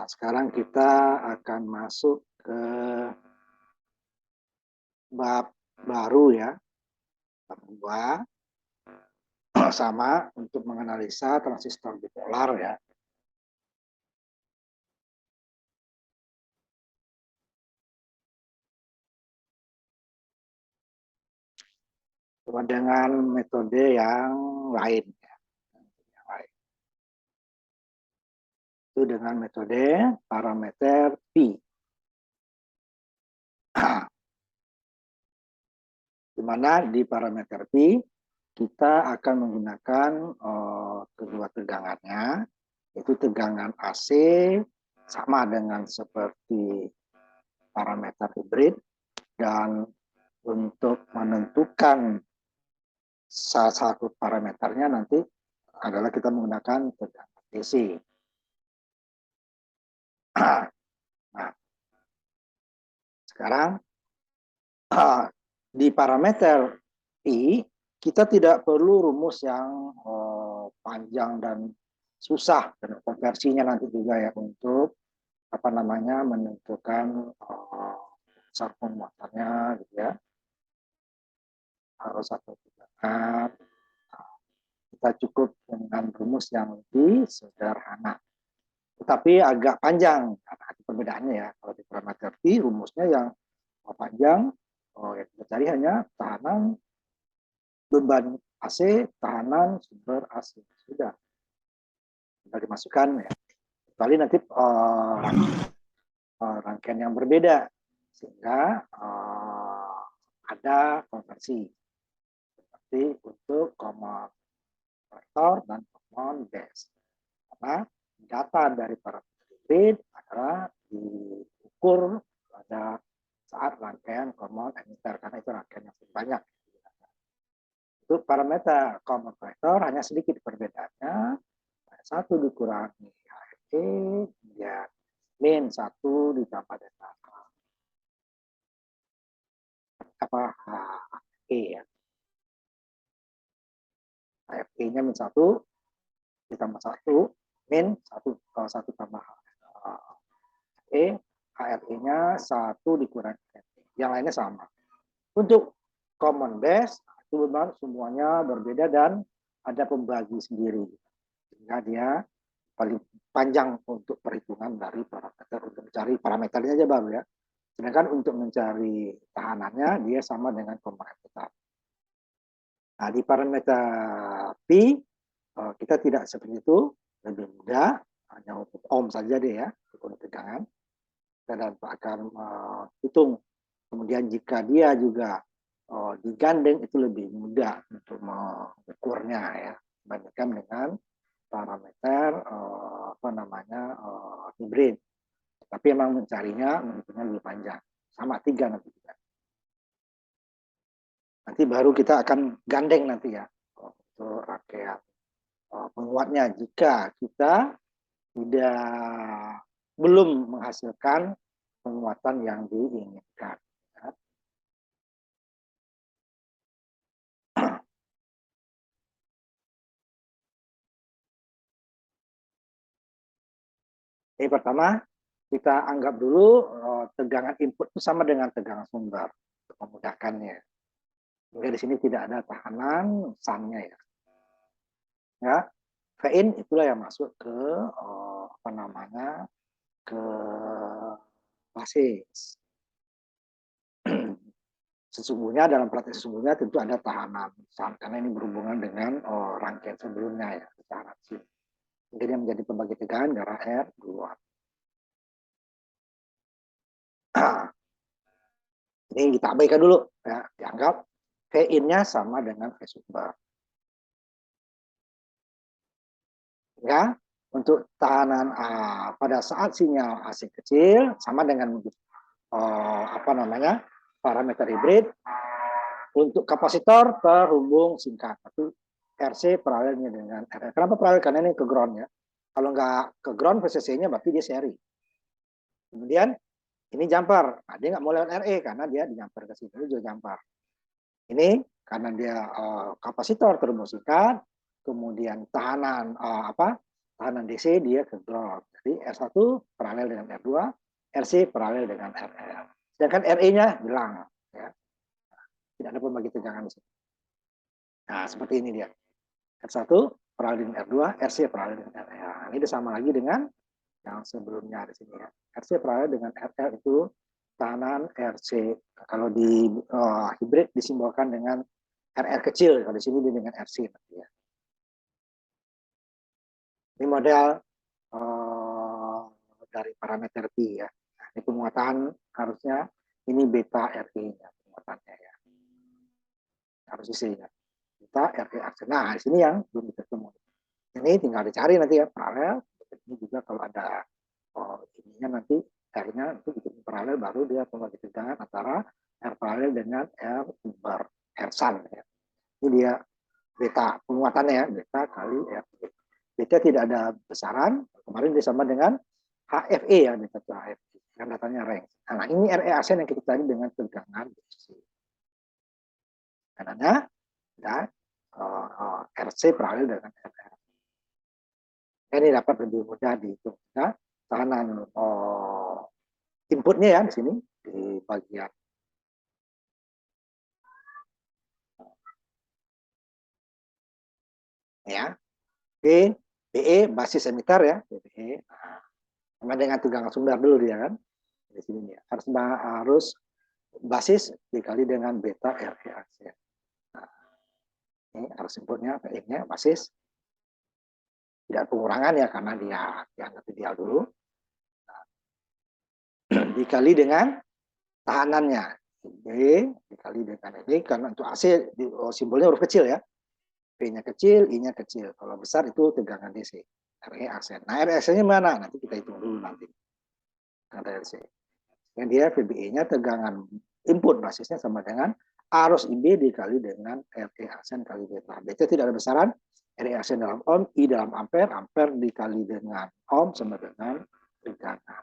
Nah, sekarang kita akan masuk ke bab baru ya, bab 2, sama untuk menganalisa transistor bipolar ya. Cuma dengan metode yang lain ya. Itu dengan metode parameter Pi. Di mana di parameter Pi kita akan menggunakan kedua tegangannya, yaitu tegangan AC sama dengan seperti parameter hibrid, dan untuk menentukan salah satu parameternya nanti adalah kita menggunakan tegangan DC. Nah, sekarang di parameter I kita tidak perlu rumus yang panjang dan susah, dan konversinya nanti juga ya untuk menentukan besar penguatannya gitu ya, harus satu tegangan. Kita cukup dengan rumus yang lebih sederhana, tetapi agak panjang karena ada perbedaannya ya. Kalau di parameter P rumusnya yang panjang, yang kita cari hanya tahanan beban AC, tahanan sumber AC, sudah dimasukkan ya. Kecuali nanti rangkaian yang berbeda, sehingga ada konversi seperti untuk common vector dan common base. Karena data dari parameter hibrid adalah diukur pada saat rangkaian common emitter, karena itu rangkaian yang lebih banyak. Untuk parameter common vector hanya sedikit perbedaannya, 1 dikurangi HFE, kemudian min 1 ditambah delta HFE ya. HFE-nya min 1 ditambah 1 min 1, kalau 1 tambah HFE, HFE-nya 1 dikurangi HFE. Yang lainnya sama. Untuk common base, itu memang semuanya berbeda dan ada pembagi sendiri. Sehingga dia paling panjang untuk perhitungan dari parameter, untuk mencari parameternya aja baru ya. Sedangkan untuk mencari tahanannya, dia sama dengan common emitter. Nah, di parameter P, kita tidak seperti itu, lebih mudah, hanya untuk ohm saja deh ya, untuk tegangan. Kita akan hitung. Kemudian jika dia juga digandeng, itu lebih mudah untuk mengukurnya ya, dibandingkan dengan parameter hibrid. Tapi emang mencarinya menghitungnya lebih panjang, sama 3 nanti juga. Nanti baru kita akan gandeng nanti ya untuk rangkaian penguatnya jika kita belum menghasilkan penguatan yang diinginkan. Ini pertama, kita anggap dulu tegangan input itu sama dengan tegangan sumber untuk memudahkannya. Jadi di sini tidak ada tahanan sun-nya ya. Ya, Vin itulah yang masuk ke ke basis. Sesungguhnya dalam praktek sesungguhnya tentu ada tahanan sun, karena ini berhubungan dengan rangkaian sebelumnya ya, tahanan sini. Jadi yang menjadi pembagi tegangan darah R duluan. Ini kita abaikan dulu ya, dianggap V-in-nya sama dengan V sumber. Ya, untuk tahanan pada saat sinyal AC kecil sama dengan parameter hibrid. Untuk kapasitor terhubung singkat, tapi RC paralelnya dengan RE. Kenapa paralel? Karena ini ke ground ya. Kalau nggak ke ground VCC-nya berarti dia seri. Kemudian ini jumper, nah, dia nggak mau lewat RE karena dia di jumper ke sini, juga jumper. Ini karena dia kapasitor terhubung singkat, kemudian tahanan tahanan DC dia ke ground. Jadi R1 paralel dengan R2, RC paralel dengan RL. Sedangkan RE-nya hilang. Ya. Tidak ada pembagi tegangan di sini. Nah, seperti ini dia. R1 paralel dengan R2, RC paralel dengan RL. Ini sama lagi dengan yang sebelumnya di sini ya. RC paralel dengan RL itu tahanan RC. Kalau di hibrid disimbolkan dengan RR kecil, kalau di sini dengan RC nanti ya. Ini model dari parameter P ya. Nah, ini penguatan harusnya ini beta RE-nya penguatannya ya. Harus isi ya. Beta RE aksen. Nah, di sini yang belum ketemu. Ini tinggal dicari nanti ya paralel. Ini juga kalau ada ininya nanti R-nya itu bikin paralel baru dia pembagi tegangan antara R paralel dengan R bar R sun ya. Ini dia beta penguatannya ya, beta kali R. Beta tidak ada besaran, kemarin disama dengan HFE ya, beta itu HFE, yang datanya rank. Nah, ini RE aksen yang kita cari dengan tegangan DC. Karena ya, RC paralel dengan RR. Ini dapat lebih mudah dihitung. Nah, tahanan inputnya ya di sini di bagian ya B, BE basis emitter ya BE. Nah, sama dengan tegangan sumber dulu dia kan di sini ya harus basis dikali dengan beta RE aksen. Nah, ini harus inputnya PE-nya basis tidak pengurangan ya karena dia dianggap ideal dulu. Nah, dikali dengan tahanannya B dikali dengan ini karena untuk AC simbolnya huruf kecil ya. P-nya kecil, I-nya kecil. Kalau besar itu tegangan DC. RE aksen. Nah, RE aksennya mana? Nanti kita hitung dulu nanti. RC. Yang dia VBE-nya tegangan input basisnya sama dengan arus IB dikali dengan RE aksen kali beta. Beta tidak ada besaran. RE aksen dalam ohm, I dalam ampere. Ampere dikali dengan ohm sama dengan tegangan.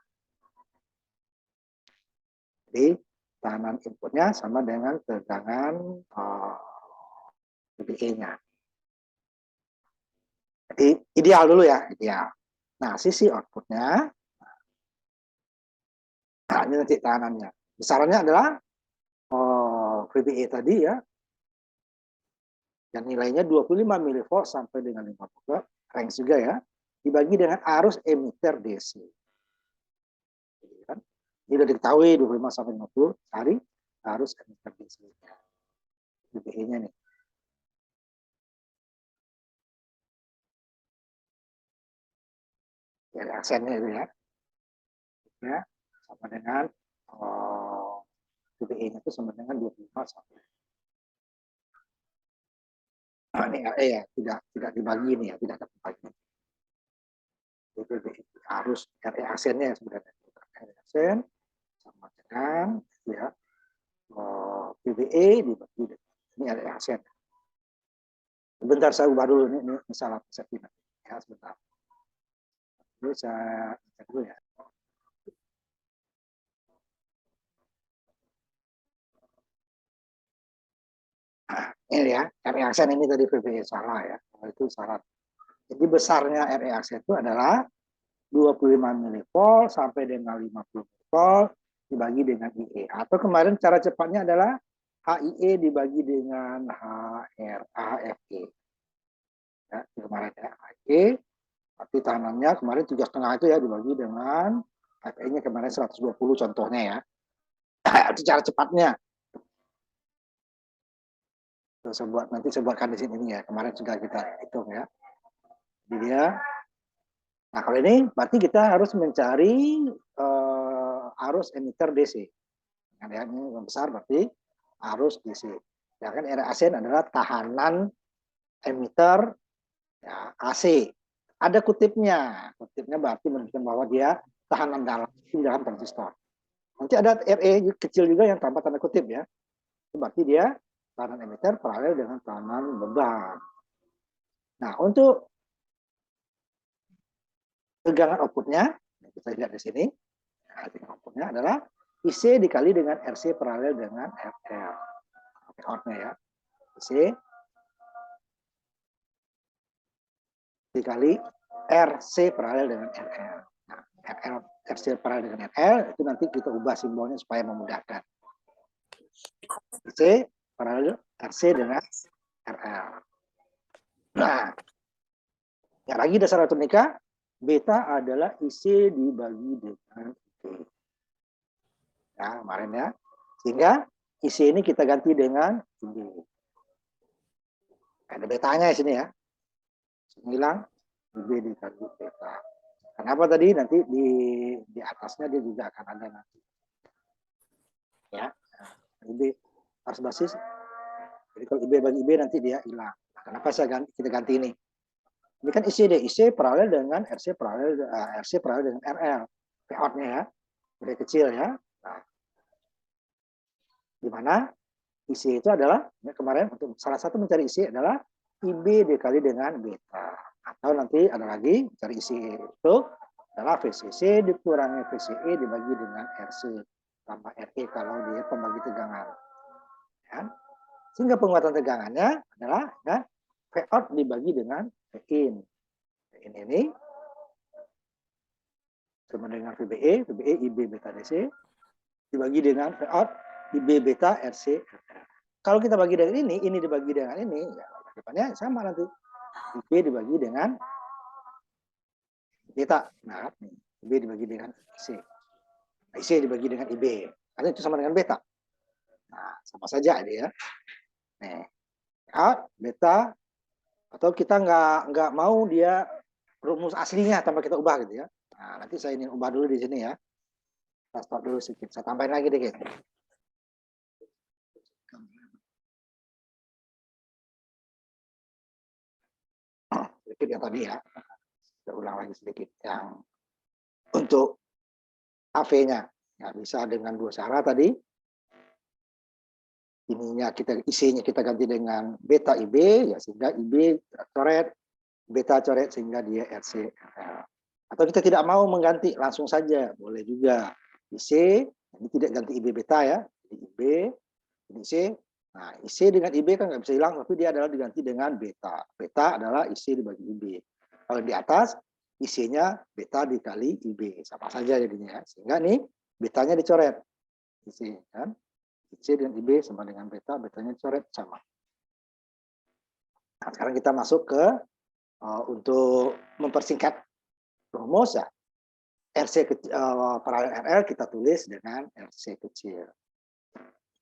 Jadi, tahanan inputnya sama dengan tegangan VBE-nya. Jadi ideal dulu ya, ideal. Nah, sisi outputnya, nah ini nanti tahanannya. Besarannya adalah VBE tadi ya, yang nilainya 25 mV sampai dengan 50 volt, range juga ya, dibagi dengan arus emitter DC. Ini sudah diketahui 25 sampai 50 cari arus emitter DC. VBE-nya nih. Dari aksennya itu ya. Ya, sama dengan VBE-nya itu sama dengan 25 sampai. Nah, ini ya tidak dibagi nih ya, tidak ada pembagi. VBE arus RE aksennya sebenarnya. RE aksen sama dengan ya VBE dibagi ini RE aksen. Sebentar saya ubah dulu ini salah persepsi ya sebentar. Ini saya cek dulu ya. Ini ya, RE aksen ini tadi VBE salah ya. Itu salah. Jadi besarnya RE aksen itu adalah 25 mV sampai dengan 50 mV dibagi dengan IE. Atau kemarin cara cepatnya adalah HIE dibagi dengan HFE. Ya, kemarin ya, HIE, tapi tahanannya kemarin 3,5 itu ya dibagi dengan HFE-nya kemarin 120 contohnya ya. Itu cara cepatnya. Nanti saya buatkan di sini ya. Kemarin sudah kita hitung ya. Jadi dia. Nah kalau ini berarti kita harus mencari arus emitter DC. Nah, ini yang besar berarti arus DC. Sedangkan RE aksen adalah tahanan emitter ya, AC. Ada kutipnya. Kutipnya berarti menunjukkan bahwa dia tahanan dalam transistor. Nanti ada RE kecil juga yang tanpa tanda kutip ya. Itu berarti dia tahanan emitter paralel dengan tahanan beban. Nah, untuk tegangan outputnya, kita lihat di sini. Nah, tegangan outputnya adalah IC dikali dengan RC paralel dengan RL. Outputnya ya. IC dikali RC paralel dengan RL. Nah, RC paralel dengan RL itu nanti kita ubah simbolnya supaya memudahkan. RC paralel RC dengan RL. Nah, yang lagi dasar elektronika, beta adalah IC dibagi dengan IB. Ya, kemarin ya. Sehingga IC ini kita ganti dengan IB. Ada betanya di sini ya. Hilang IB dikali beta. Kenapa tadi? Nanti di atasnya dia juga akan ada nanti. Ya. IB harus basis. Jadi kalau IB bagi IB nanti dia hilang. Kenapa kita ganti ini? Ini kan IC paralel dengan RC paralel dengan RL. Payout-nya ya. Dari kecil ya. Nah, di mana IC itu adalah ya kemarin untuk salah satu mencari IC adalah IB dikali dengan beta. Atau nanti ada lagi cari IC itu adalah VCC dikurangi VCE dibagi dengan RC tambah RE kalau dia pembagi tegangan. Ya. Sehingga penguatan tegangannya adalah ya, Vout dibagi dengan Vin. Vin ini sama dengan VBE IB beta DC dibagi dengan Vout IB beta RC. Kalau kita bagi dengan ini dibagi dengan ini, ya depannya sama nanti. IB dibagi dengan beta. Nah, IB dibagi dengan IC. IC dibagi dengan IB. Karena itu sama dengan beta. Nah, sama saja dia ya. Nih, beta atau kita nggak mau dia rumus aslinya tanpa kita ubah gitu ya. Nah, nanti saya ingin ubah dulu di sini ya. Kita stop dulu sedikit. Saya tambahin lagi dikit. Sedikit yang tadi ya. Kita ulang lagi sedikit. Yang untuk AV-nya. Ya, bisa dengan dua cara tadi. Ininya IC-nya kita ganti dengan beta IB, ya sehingga IB coret, beta coret sehingga dia RC. Atau kita tidak mau mengganti, langsung saja boleh juga. IC, ini tidak ganti IB beta ya, IB, ini IC. Nah, IC dengan IB kan nggak bisa hilang, tapi dia adalah diganti dengan beta. Beta adalah IC dibagi IB. Kalau di atas, IC-nya beta dikali IB, sama saja jadinya. Sehingga nih betanya dicoret, IC kan. IC dan IB sama dengan beta, betanya coret sama. Nah, sekarang kita masuk ke untuk mempersingkat rumus ya. RC paralel RL kita tulis dengan RC kecil.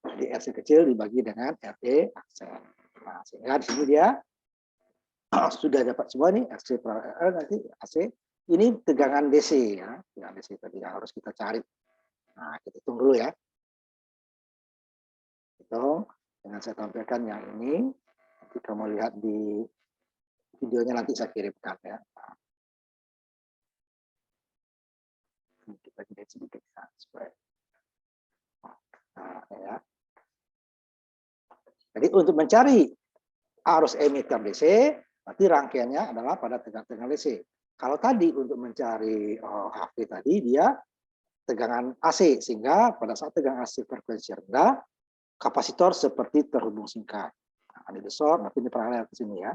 Jadi RC kecil dibagi dengan RE aksen. Nah, sehingga di sini dia sudah dapat semua nih RC paralel RL nanti AC. Ini tegangan DC ya, tegangan DC tadi yang harus kita cari. Nah, kita hitung dulu ya. Itu dengan saya tampilkan yang ini, nanti kamu lihat di videonya nanti saya kirimkan ya. Kita jadikan sedikit ya, supaya ya. Jadi untuk mencari arus emitter DC, nanti rangkaiannya adalah pada tegangan DC. Kalau tadi untuk mencari HV tadi dia tegangan AC, sehingga pada saat tegangan AC frekuensi rendah, kapasitor seperti terhubung singkat. Nah, ini short, tapi ini paralel ke sini ya.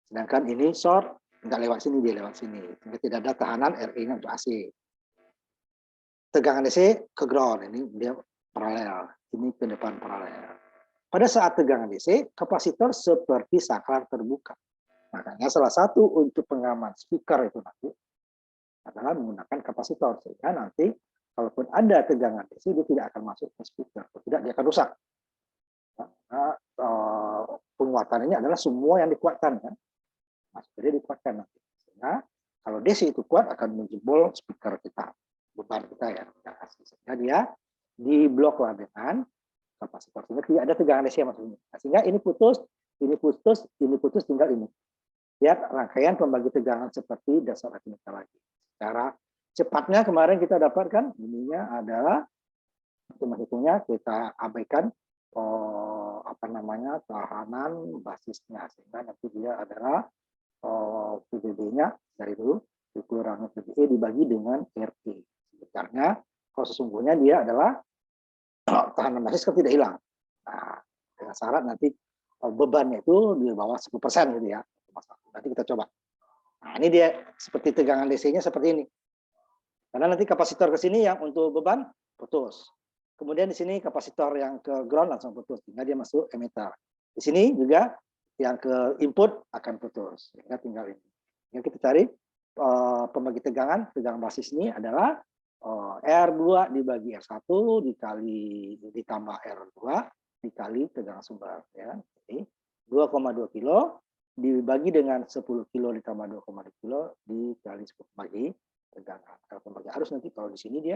Sedangkan ini short, nggak lewat sini, dia lewat sini. Sehingga tidak ada tahanan RE-nya untuk AC. Tegangan DC ke ground, ini dia paralel. Ini ke depan paralel. Pada saat tegangan DC, kapasitor seperti saklar terbuka. Makanya salah satu untuk pengaman speaker itu nanti adalah menggunakan kapasitor. Sehingga nanti kalaupun ada tegangan DC, dia tidak akan masuk ke speaker. Tidak, dia akan rusak. Karena penguatan ini adalah semua yang dikuatkan. Kan? Nah, jadi dikuatkan nanti. Sehingga kalau DC itu kuat akan menjebol speaker kita. Beban kita ya. Sehingga dia dibloklah dengan kapasitor. Sehingga tidak ada tegangan DC maksudnya. Sehingga ini putus, tinggal ini. Lihat rangkaian pembagi tegangan seperti dasar elektronika lagi. Secara cepatnya kemarin kita dapatkan ininya adalah untuk menghitungnya kita abaikan tahanan basisnya, sehingga nanti dia adalah PBB-nya dari dulu dikurangi PBE dibagi dengan RT. Sebenarnya kalau sesungguhnya dia adalah tahanan basis kan tidak hilang. Nah, dengan syarat nanti bebannya itu di bawah 10% gitu ya. Nanti kita coba. Nah, ini dia seperti tegangan DC-nya seperti ini. Karena nanti kapasitor ke sini yang untuk beban putus. Kemudian di sini kapasitor yang ke ground langsung putus, tinggal dia masuk emitter. Di sini juga yang ke input akan putus, sehingga tinggal ini. Yang kita cari pembagi tegangan basis ini adalah R2 dibagi R1 dikali ditambah R2 dikali tegangan sumber, ya. Jadi 2,2 kilo dibagi dengan 10 kilo ditambah 2,2 kilo dikali 10 bagi tegangan. Kalau pembagi arus nanti kalau di sini dia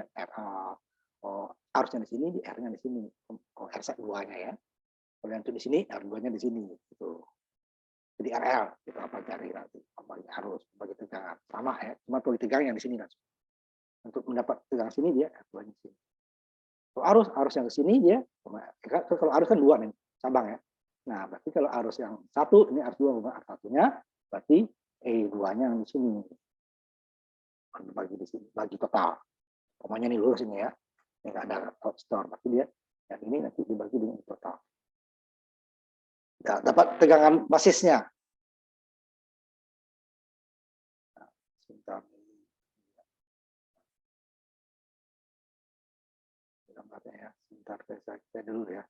arusnya di sini, di R-nya di sini, R2-nya ya. Kalau yang itu di sini, R2-nya di sini. Gitu. Jadi RL kita apa cari nanti pembagi arus, pembagi tegangan sama ya, cuma pembagi tegangan yang di sini langsung. Untuk mendapat tegangan sini dia R2-nya di sini. Kalau arus yang ke sini dia, kalau arus kan dua nih cabang ya. Nah berarti kalau arus yang satu ini arus 2 R1-nya, berarti E2-nya yang di sini. Bagi di sini, bagi total. Pokoknya ini lurus ini ya. Ini nggak ada outstore, berarti dia yang ini nanti dibagi dengan total. Ya, dapat tegangan basisnya. Nah, sebentar. Gambarnya ya, sebentar saya dulu ya.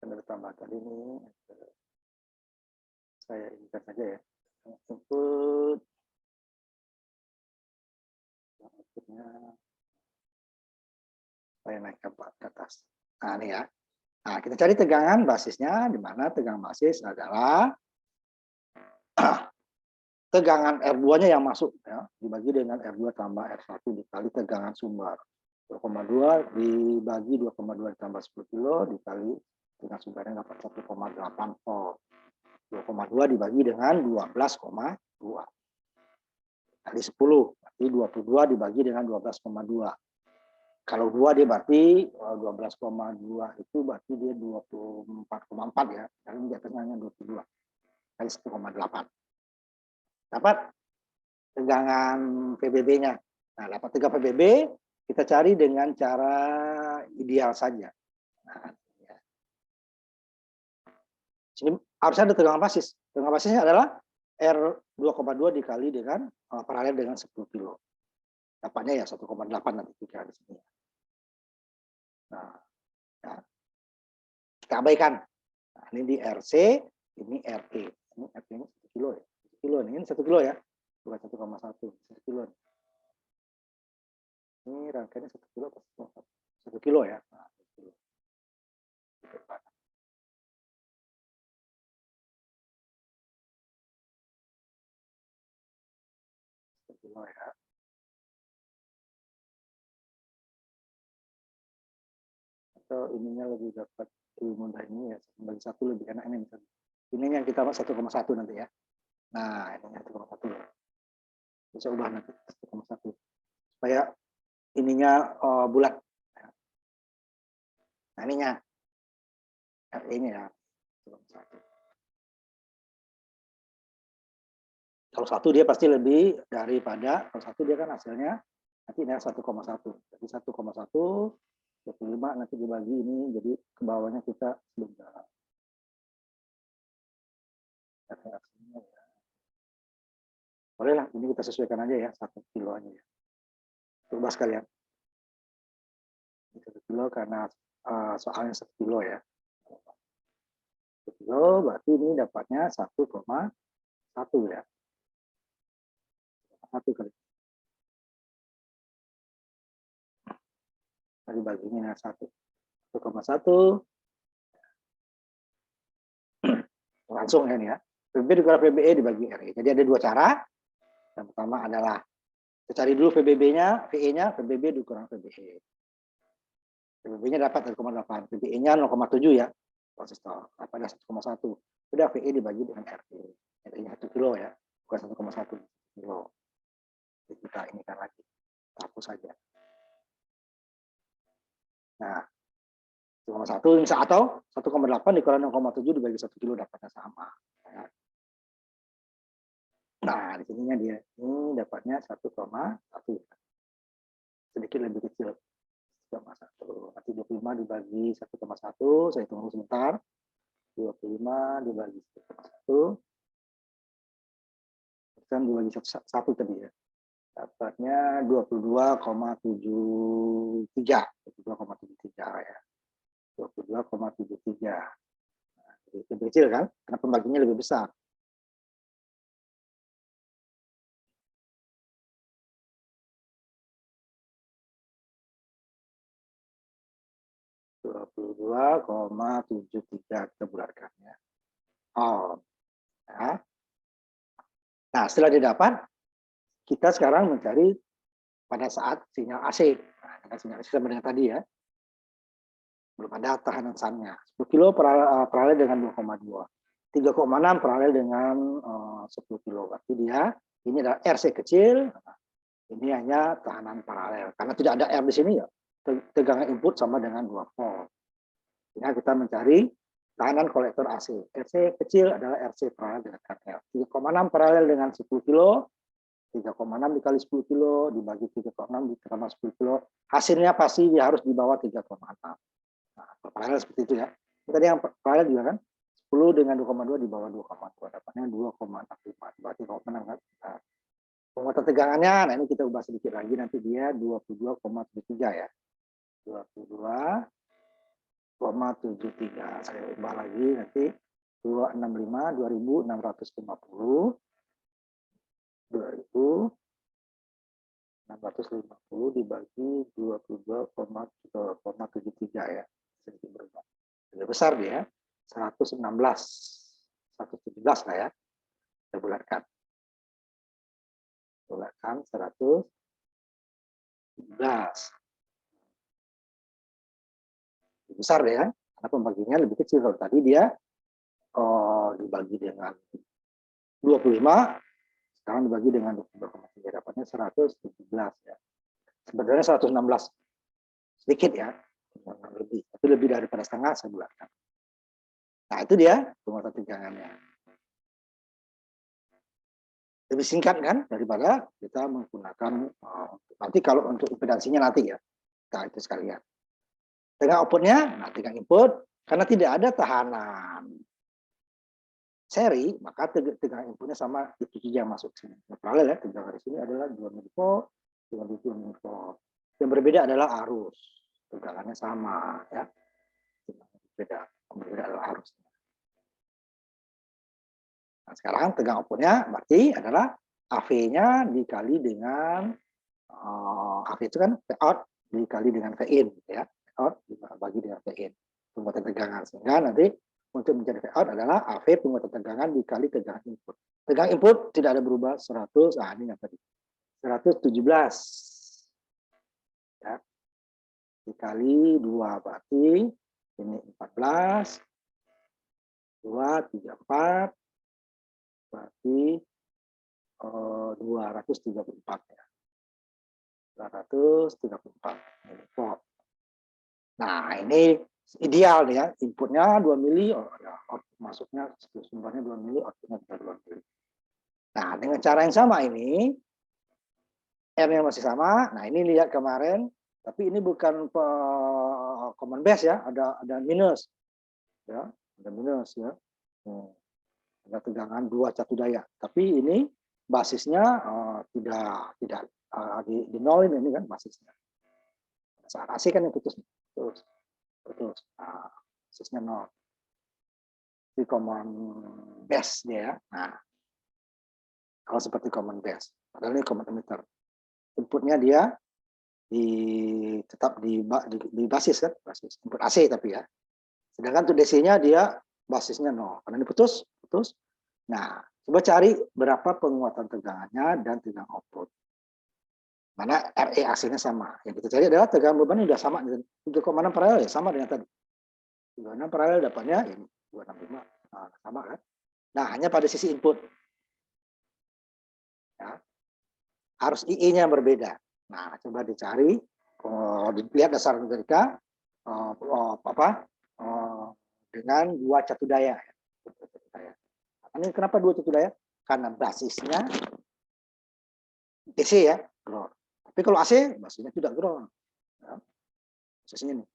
Kita tambah tadi ini, saya ingat saja ya. Input, outputnya saya naik ke atas. Nah ini ya. Nah kita cari tegangan basisnya, di mana tegangan basis adalah tegangan R2-nya yang masuk ya, dibagi dengan R2 tambah R1 dikali tegangan sumber. 2,2 dibagi 2,2 ditambah 10 kilo dikali tegangan sumbernya dapat 1,8 volt. 2,2 dibagi dengan 12,2 kali 10, berarti 22 dibagi dengan 12,2. Kalau 2 dia berarti 12,2 itu berarti dia 24,4 ya. Kali di atasnya 22 kali 1,8. Dapat tegangan PBB-nya. Nah, dapat tegangan PBB kita cari dengan cara ideal saja. Nah, ya. Sini harusnya ada tegangan basis. Tegangan basisnya adalah R2,2 dikali dengan paralel dengan 10 kilo. Dapatnya ya 1,8 nanti dikira di sini. Nah, ya. Kita abaikan. Nah, ini di RC, ini RE. Ini RE ini 1 kilo ya. 1 kilo ini 1 kilo ya. Bukan 1,1, 1 kilo. Ini rangkaiannya 1 kilo, 1 kilo ya. Nah, 1 kilo. 1 kilo ya. Atau ininya lebih dapat mudah ini ya, bagi satu lebih enak ini misalnya. Ini yang kita 1,1 nanti ya. Nah, ini 1,1 ya. Bisa ubah nanti 1,1 supaya ininya bulat. Nah, ininya RE-nya ya. 1,1. Kalau satu dia pasti lebih daripada, kalau satu dia kan hasilnya nanti ini 1,1. Jadi 1,1 25 nanti dibagi ini, jadi ke bawahnya kita sebentar. Boleh lah, ini kita sesuaikan aja ya, 1 kilo aja ya. Coba sekalian. 1 kilo karena soalnya 1 kilo ya. 1 kilo berarti ini dapatnya 1,1 ya. 1 kali. Tadi baginya 1,1. Langsung ya nih ya. PB dikurangi PBE dibagi RE. Jadi ada dua cara. Yang pertama adalah kita cari dulu PBB-nya, VE-nya, PBB dikurang PBE. PBB-nya dapat 1,8, PBE-nya 0,7 ya. Transistor, dapat 1,1. Sudah VE dibagi dengan RE. RE-nya 1 kilo ya, bukan 1,1 kilo. Jadi kita ini kan lagi, hapus saja. Nah, 1,1 bisa atau 1,8 dikurangi 0,7 dibagi 1 kilo dapatnya sama. Ya. Nah, di sininya dia ini dapatnya 1,1. Sedikit lebih kecil. 1,1. Nanti 25 dibagi 1,1, saya tunggu sebentar. 25 dibagi 1. Kan dibagi 1 tadi ya. Dapatnya 22,73. 22,73 ya. 22,73. Nah, lebih kecil kan? Karena pembaginya lebih besar. 22,73 kita bulatkan ya. Oh. Ya. Nah, setelah didapat, kita sekarang mencari pada saat sinyal AC. Nah, sinyal AC sama dengan tadi ya. Belum ada tahanan SAN-nya. 10 kilo paralel dengan 2,2. 3,6 paralel dengan 10 kilo. Berarti dia, ini adalah RC kecil, ini hanya tahanan paralel. Karena tidak ada R di sini ya, tegangan input sama dengan 2 volt. Sehingga kita mencari tahanan kolektor AC. RC kecil adalah RC paralel dengan KL. 3,6 paralel dengan 10 kilo, 3,6 dikali 10 kilo, dibagi 3,6 ditambah 10 kilo. Hasilnya pasti dia harus di bawah 3,6. Nah, paralel seperti itu ya. Tadi yang paralel juga kan, 10 dengan 2,2 di bawah 2,2. Dapatnya 2,65. Berarti 2,6 kan. Nah, penguatan tegangannya, nah ini kita ubah sedikit lagi, nanti dia 22,73 ya. 22,73. Saya ubah lagi nanti 265, 2650. 2650 dibagi 22,73 ya. Sedikit berubah. Lebih besar dia, 116. 117 lah ya. Kita bulatkan. Bulatkan 117. Lebih besar ya, karena pembaginya lebih kecil. Kalau tadi dia dibagi dengan 25, sekarang dibagi dengan 22,3, dapatnya 117 ya. Sebenarnya 116 sedikit ya, lebih, tapi lebih daripada setengah saya bulatkan. Nah itu dia penguatan tegangannya. Lebih singkat kan daripada kita menggunakan nanti kalau untuk impedansinya nanti ya, nah itu sekalian. Tegangan outputnya, nah tegangan input karena tidak ada tahanan seri, maka tegangan inputnya sama itu yang masuk sini. Nah, paralel ya, tegangan di sini adalah 2 mV, dengan 2 mV. Yang berbeda adalah arus, tegangannya sama ya. Berbeda adalah arus. Nah, sekarang tegangan outputnya berarti adalah AV-nya dikali dengan AV itu kan V out dikali dengan V in ya. V out dibagi dengan V in. Penguatan tegangan, sehingga nanti untuk menjadi V out adalah AV penguatan tegangan dikali tegangan input. Tegangan input tidak ada berubah 100, ini yang tadi 117 ya. Dikali 2 berarti ini 14, 2, 3, 4 berarti 234 ya. 234 mV. Nah, ini ideal ya, inputnya 2 mili, masuknya sumbernya 2 mili, outputnya 2 mili. Nah, dengan cara yang sama ini, R-nya masih sama. Nah, ini lihat kemarin, tapi ini bukan common base ya, ada minus. Ya, ada minus ya. Ada tegangan 2 catu daya. Tapi ini basisnya tidak di nol ini kan basisnya. Saat AC kan yang putus. Putus. Nah, basisnya nol. Di common base dia ya. Nah, kalau seperti common base, padahal ini common emitter. Inputnya dia tetap di basis kan, basis input AC tapi ya. Sedangkan untuk DC-nya dia basisnya nol. Karena ini putus. Nah, coba cari berapa penguatan tegangannya dan tegangan output. Mana RE AC-nya sama. Yang kita cari adalah tegangan beban sudah sama dengan 3,6 paralel ya, sama dengan tadi. 3,6 paralel dapatnya ini 265. Nah, sama kan? Nah, hanya pada sisi input. Ya. Arus IE-nya berbeda. Nah, coba dicari, dilihat dasar numerika dengan 2 catu daya. Ini kenapa 2 catu daya? Karena basisnya DC ya, ground. Tapi kalau AC, basisnya tidak ground. Ya. Basisnya ini.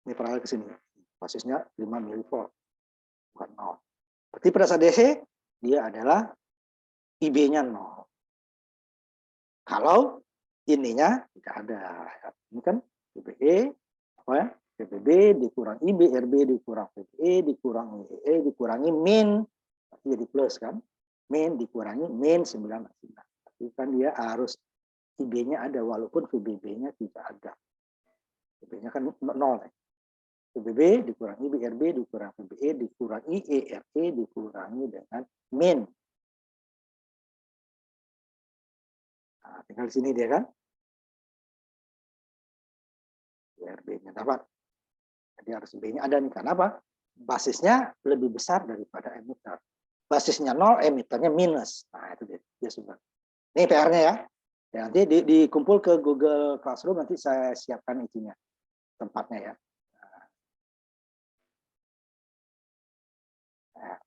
Ini paralel ke sini. basisnya 5 milivolt, bukan 0. Berarti pada saat DC, dia adalah IB-nya 0. Kalau ininya tidak ada. Ini kan VBE, apa ya? VBB dikurang IB, RB dikurang VBE, dikurang EE, dikurangi min, jadi plus kan? Min dikurangi min 9. Tapi kan dia harus IB-nya ada, walaupun VBB-nya tidak ada. VB-nya kan 0. VBB dikurangi IB, RB dikurangi VBE, dikurangi ERE, dikurangi dengan min. Nah, tinggal di sini dia kan. RB-nya dapat. Jadi harus B-nya ada nih. Karena apa? Basisnya lebih besar daripada emitter. Basisnya 0, emiternya minus. Nah, itu dia sudah. Ini PR-nya ya. Ya, nanti dikumpul ke Google Classroom, nanti saya siapkan isinya, tempatnya ya. Nah,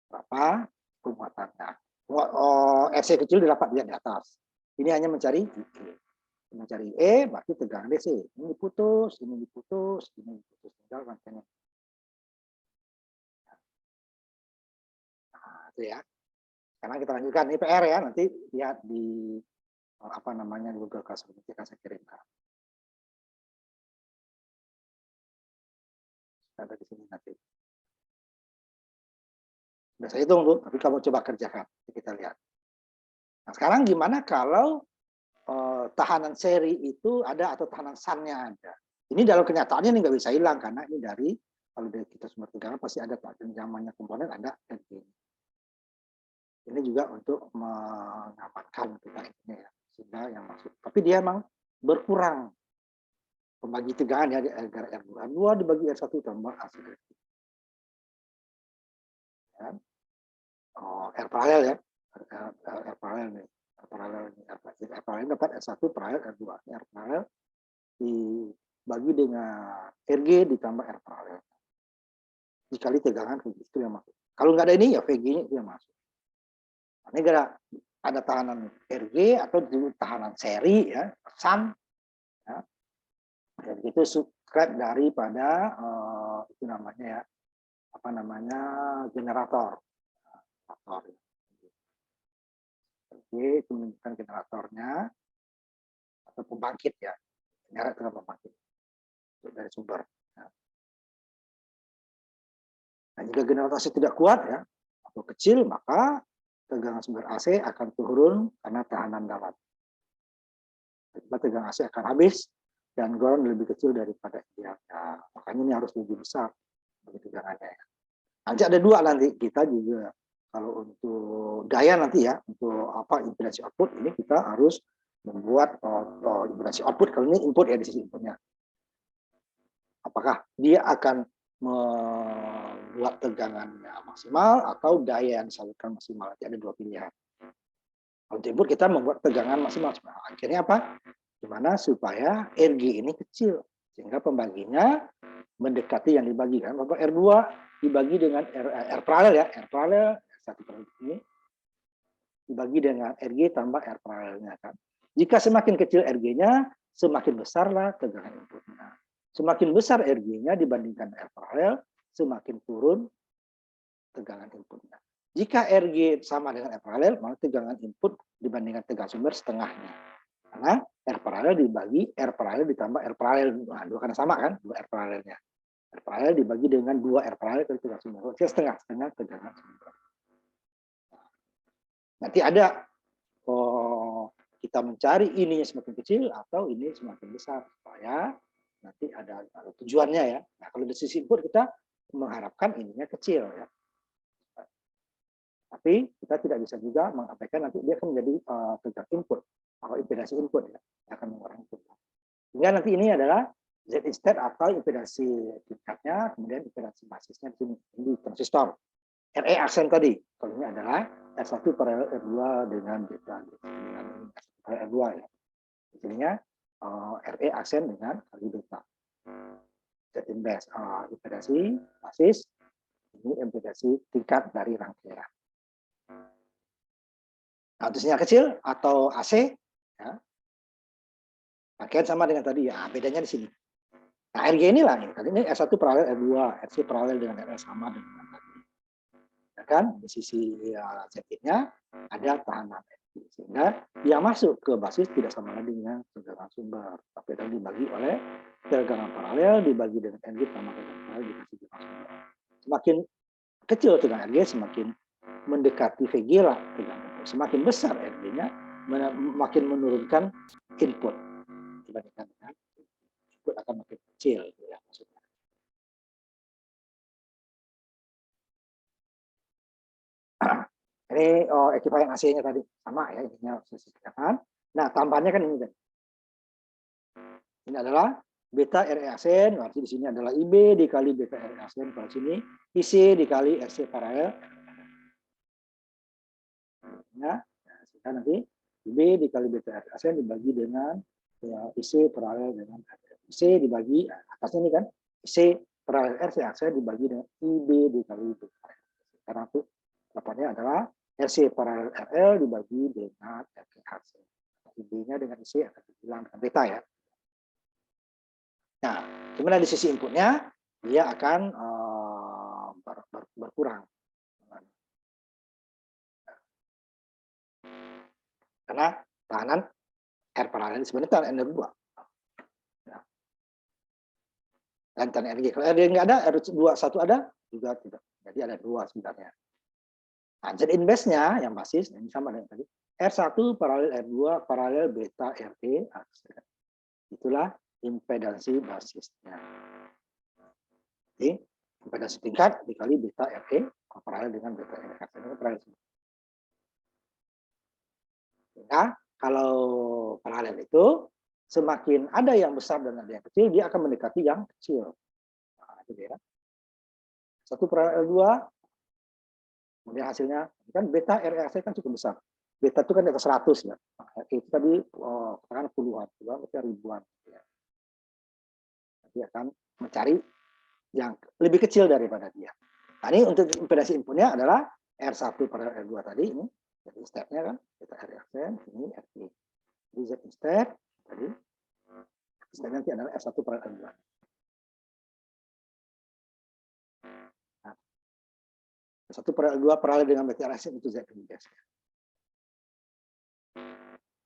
berapa penguatannya? RC kecil didapat lihat di atas. Ini hanya mencari E, berarti tegangan DC. Ini diputus, ini diputus, ini diputus. Tinggal rangkaiannya. Nah, itu ya. Sekarang kita lanjutkan. Ini PR ya, nanti lihat di apa namanya Google Classroom, nanti akan saya kirimkan. Ada di sini nanti. Sudah saya hitung tuh, tapi kamu coba kerjakan. Kita lihat. Nah, sekarang gimana kalau tahanan seri itu ada atau tahanan SAN-nya ada? Ini dalam kenyataannya ini nggak bisa hilang, karena ini dari, kalau dari kita sumber tegangan pasti ada pinjamannya komponen, ada dan ini. Ini juga untuk mengamankan kita ini ya, sehingga yang masuk. Tapi dia memang berkurang pembagi tegangan ya, agar R2 dibagi R1 tambah AC. Ya. Oh, R paralel ya, R paralel nih, R paralel dapat R1 paralel R2, R paralel dibagi dengan RG ditambah R paralel. Dikali tegangan itu yang masuk. Kalau nggak ada ini ya VG-nya itu yang masuk. Nah, ini ada tahanan RG atau tahanan seri ya, SAN. Ya. Dan itu subscribe daripada itu namanya ya, apa namanya, generator. Oke, itu menunjukkan generatornya atau pembangkit ya, generator pembangkit dari sumber. Nah, jika generator tidak kuat ya atau kecil, maka tegangan sumber AC akan turun karena tahanan dalam. Tegangan AC akan habis dan ground lebih kecil daripada idealnya. Makanya ini harus lebih besar begitu tegangannya. Nanti ada dua, nanti kita juga kalau untuk daya nanti ya, untuk apa impedansi output ini kita harus membuat impedansi output. Kalau ini input ya, di sisi inputnya. Apakah dia akan membuat tegangannya maksimal atau daya yang disalurkan maksimal? Nanti ada dua pilihan. Kalau input kita membuat tegangan maksimal. Akhirnya apa? Gimana supaya RG ini kecil sehingga pembaginya mendekati yang dibagikan. Bapak R2 dibagi dengan R paralel ya, R paralel satu per ini dibagi dengan RG tambah R paralelnya kan. Jika semakin kecil RG-nya, semakin besarlah tegangan inputnya. Semakin besar RG-nya dibandingkan R paralel, semakin turun tegangan inputnya. Jika RG sama dengan R paralel, maka tegangan input dibandingkan tegangan sumber setengahnya. Karena R paralel dibagi R paralel ditambah R paralel. Nah, dua karena sama kan, dua R paralelnya. R paralel dibagi dengan dua R paralel kali tegangan sumber. Setengah tegangan sumber. Nanti ada kita mencari ininya semakin kecil atau ini semakin besar supaya nanti ada tujuannya ya. Nah, kalau dari sisi input kita mengharapkan ininya kecil ya. Tapi kita tidak bisa juga mengabaikan nanti dia akan menjadi tegangan input atau impedansi input ya, akan mengurangi input. Sehingga nanti ini adalah Z instead atau impedansi tingkatnya, kemudian impedansi basisnya di sini di transistor. RE aksen tadi, kalau ini adalah R1 paralel R2 dengan beta, dengan R1 paralel R2 ya. Jadinya RE aksen dengan kali beta. Z inverse impedansi basis, ini impedansi tingkat dari rangkaian. Nah, sinyal kecil atau AC, ya. Rangkaian sama dengan tadi ya, bedanya di sini. Nah, RG inilah nih. Tadi ini R1 paralel R2, RC paralel dengan RL sama dengan tadi. Ya kan? Di sisi Z-nya ada tahanan RG. Sehingga yang masuk ke basis tidak sama lagi dengan tegangan sumber, tapi tadi dibagi oleh tegangan paralel dibagi dengan RG tambah tegangan paralel dikasih tegangan sumber. Semakin kecil tegangan RG, semakin mendekati VG lah tegangan input. Semakin besar RG-nya, makin menurunkan input dibandingkan dengan input akan makin kecil, ya maksudnya. Ini ekuivalen AC-nya tadi sama ya, intinya sesuai. Nah, tambahannya kan ini. Ini adalah beta RE aksen, berarti di sini adalah IB dikali beta RE aksen, kalau sini IC dikali RC paralel. Nah, sehingga nanti IB dikali beta RE aksen dibagi dengan IC paralel dengan IC dibagi atasnya ini kan IC paralel RC aksen dibagi dengan IB dikali beta. Karena itu dapatnya adalah RC paralel RL dibagi dengan RC aksen. IB-nya dengan IC akan dibilang dengan beta ya. Nah, kemudian di sisi inputnya dia akan berkurang karena tahanan R paralel sebenarnya tahanan R2. Ya. Dan tahanan RG. Kalau RG nggak ada, R21 ada juga tidak. Jadi ada 2 sebenarnya. Nah, Z inverse-nya yang basis ini sama dengan tadi. R1 paralel R2 paralel beta RT aksen. Itulah impedansi basisnya. Jadi impedansi tingkat dikali beta RE paralel dengan beta RE aksen. Nah, kalau paralel itu semakin ada yang besar dan ada yang kecil, dia akan mendekati yang kecil. Nah, itu dia. 1 paralel 2, kemudian hasilnya kan beta REAC kan cukup besar. Beta itu kan di atas 100 ya. Nah, itu tadi katakan puluhan, ribuan. Ya. Nanti akan mencari yang lebih kecil daripada dia. Nah, ini untuk impedansi inputnya adalah R1 paralel R2 tadi ini. Jadi stepnya kan beta REAC, ini RT. Jadi Z step tadi step nanti adalah R1 paralel R2. Nah, R1 paralel R2 paralel dengan beta REAC itu Z inverse.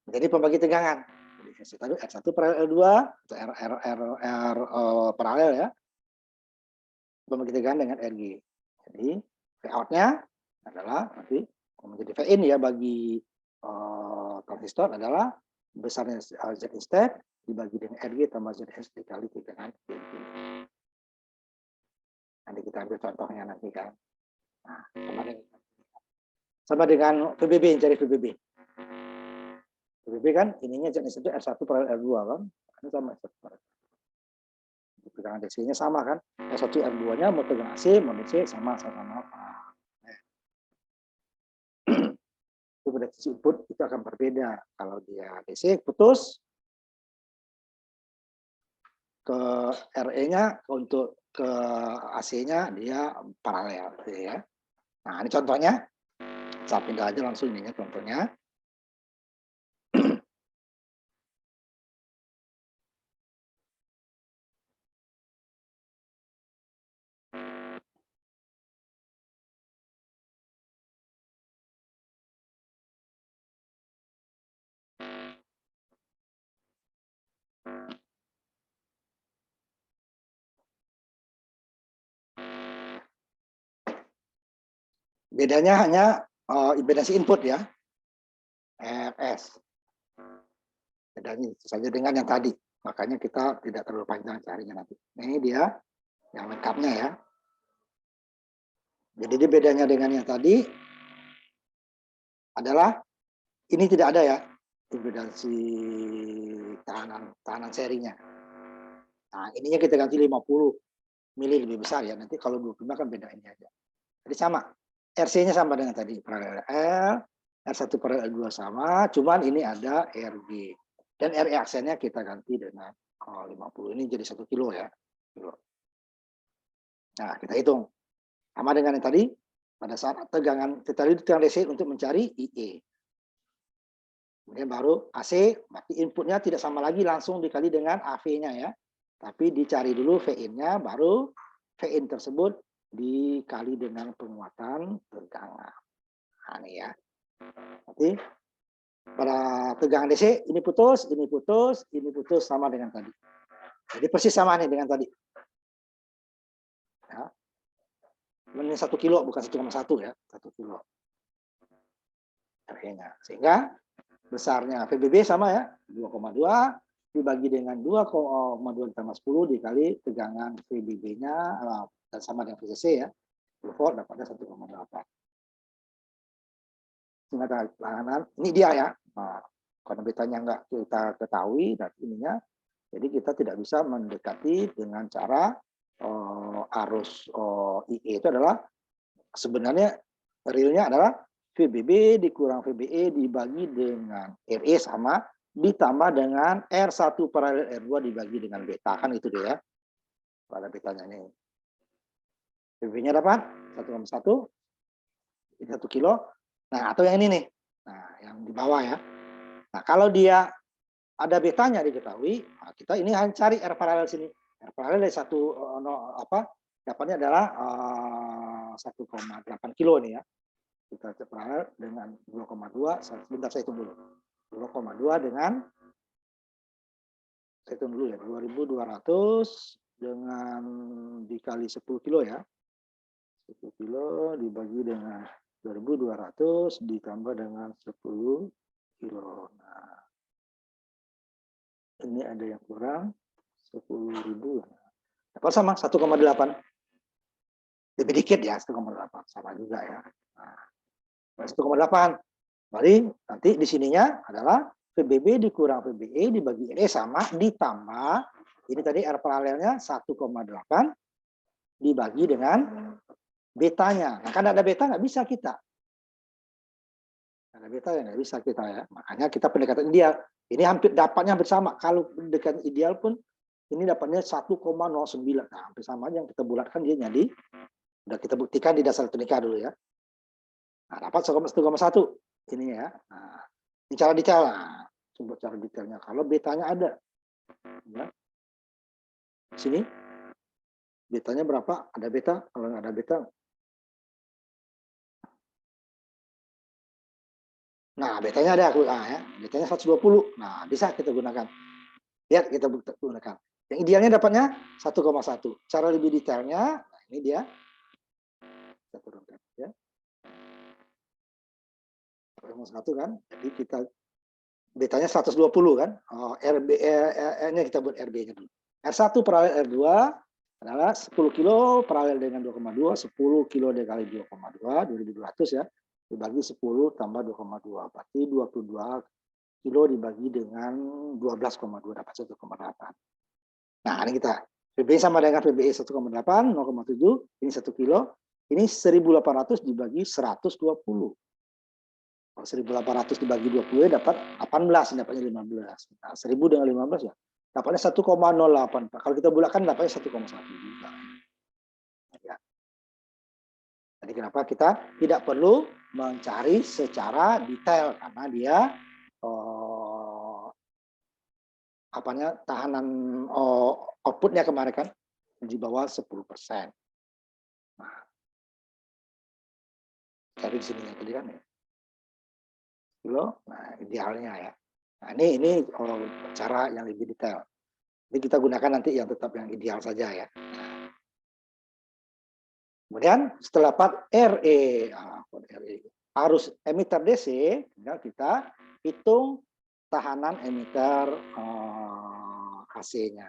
Jadi pembagi tegangan. Jadi tadi R1 paralel R2 atau R paralel ya. Pembagi tegangan dengan RG. Jadi Vout-nya adalah nanti menjadi Vin ya bagi transistor adalah besarnya Z step dibagi dengan RG tambah ZS dikali tegangan RG. Nanti kita ambil contohnya nanti kan. Nah, sama dengan VBB, cari VBB. VBB kan ininya jenis itu R1 paralel R2 kan. Ini sama R1 paralel. Tegangan DC-nya sama kan. R1 R2-nya mau tegangan AC, mau DC sama-sama. Itu pada sisi input itu akan berbeda. Kalau dia DC putus ke RE-nya untuk ke AC-nya dia paralel ya. Nah, ini contohnya. Saya pindah aja langsung ininya contohnya. Bedanya hanya impedansi input ya. RS. Bedanya saja dengan yang tadi. Makanya kita tidak terlalu panjang carinya nanti. Ini dia yang lengkapnya ya. Jadi bedanya dengan yang tadi adalah ini tidak ada ya impedansi tahanan serinya. Nah, ininya kita ganti 50 mili lebih besar ya. Nanti kalau 25 kan beda ini aja. Jadi sama. RC-nya sama dengan tadi. Paralel L, R1 paralel L2 sama, cuman ini ada RG. Dan RE aksennya kita ganti dengan 50. Ini jadi 1 kilo ya. Nah, kita hitung. Sama dengan yang tadi, pada saat tegangan, kita tegangan DC untuk mencari IE. Kemudian baru AC, berarti inputnya tidak sama lagi langsung dikali dengan AV-nya ya. Tapi dicari dulu V-in-nya, baru V-in tersebut dikali dengan penguatan tegangan. Nah, ini ya. Nanti pada tegangan DC, ini putus, sama dengan tadi. Jadi persis sama nih dengan tadi. Ya. Ini 1 kilo, bukan 1,1 ya. 1 kilo. Sehingga besarnya VBB sama ya, 2,2 dibagi dengan 2,2 ditambah 10 dikali tegangan VBB-nya dan sama dengan VCC ya, 10 volt dapatnya 1,8. Sehingga tahanan, ini dia ya. Nah, karena betanya nggak kita ketahui dan ininya, jadi kita tidak bisa mendekati dengan cara arus IE itu adalah sebenarnya realnya adalah VBB dikurang VBE dibagi dengan RE sama ditambah dengan R1 paralel R2 dibagi dengan beta, kan itu dia ya. Pada betanya ini. VBB-nya dapat 1,1, ini 1 kilo. Nah, atau yang ini nih. Nah, yang di bawah ya. Nah, kalau dia ada betanya diketahui, nah kita ini hanya cari R paralel sini. R paralel dari dapatnya adalah 1,8 kilo nih ya. Kita paralel dengan 2,2, sebentar saya hitung dulu. 2,2 dengan, saya hitung dulu ya, 2.200 dengan dikali 10 kilo ya. 10 kilo dibagi dengan 2.200 ditambah dengan 10 kilo. Nah, ini ada yang kurang 10.000. Dapat sama 1,8. Lebih dikit ya, 1,8. Sama juga ya. Nah, 1,8. Berarti nanti di sininya adalah VBB dikurang VBE dibagi RE sama ditambah ini tadi R paralelnya 1,8 dibagi dengan betanya. Nah, kan ada beta nggak bisa kita. Ada beta yang nggak bisa kita ya. Makanya kita pendekatan ideal. Ini dapatnya hampir sama. Kalau pendekatan ideal pun ini dapatnya 1,09. Nah, hampir sama aja yang kita bulatkan dia jadi. Udah kita buktikan di dasar elektronika dulu ya. Nah, dapat 1,1 ini ya. Nah, ini cara detail. Nah, coba cara detailnya. Kalau betanya ada, ya. Sini betanya berapa? Ada beta. Kalau nggak ada beta, nah betanya ada aku ya. Betanya 120. Nah, bisa kita gunakan. Lihat kita gunakan. Yang idealnya dapatnya 1,1. Cara lebih detailnya, nah ini dia. Kita turunkan ya. 1,1 kan. Jadi kita betanya 120 kan. RB-nya kita buat RB-nya dulu. R1 paralel R2 adalah 10 kilo paralel dengan 2,2, 10 kilo dikali 2,2, 2.200 ya. Dibagi 10 tambah 2,2. Berarti 22 kilo dibagi dengan 12,2 dapat 1,8. Nah, ini kita. PBE sama dengan PBE 1,8, 0,7. Ini 1 kilo. Ini 1.800 dibagi 120. Kalau 1.800 dibagi 20 dapat 18, dapatnya 15. Nah, 1.000 dengan 15 ya. Dapatnya 1,08. Kalau kita bulatkan dapatnya 1,1 juga. Ya. Jadi kenapa kita tidak perlu mencari secara detail karena dia tahanan outputnya kemarin kan di bawah 10%. Nah, cari di sini ya tadi kan ya. Nah, idealnya ya. Nah, ini cara yang lebih detail. Ini kita gunakan nanti yang tetap yang ideal saja ya. Nah, kemudian setelah part RE, arus emitter DC, tinggal kita hitung tahanan emitter AC-nya.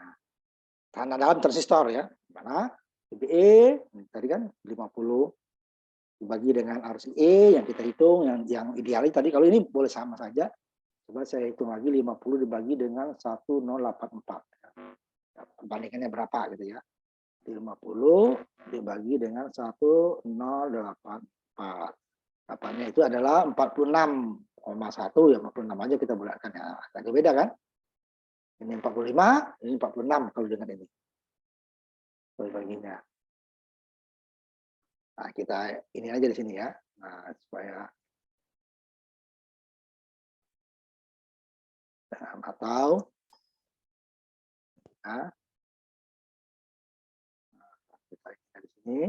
Tahanan dalam transistor ya. Mana PBE tadi kan 50 dibagi dengan arus E yang kita hitung yang idealnya tadi, kalau ini boleh sama saja. Coba saya hitung lagi 50 dibagi dengan 1084. Perbandingannya berapa gitu ya. 50 dibagi dengan 1084. Dapatnya itu adalah 46,1 ya, 46 aja kita bulatkan ya. Agak beda kan? Ini 45, ini 46 kalau dengan ini. Baginya. Nah, kita ini aja di sini ya. Nah, supaya atau nah, Ini.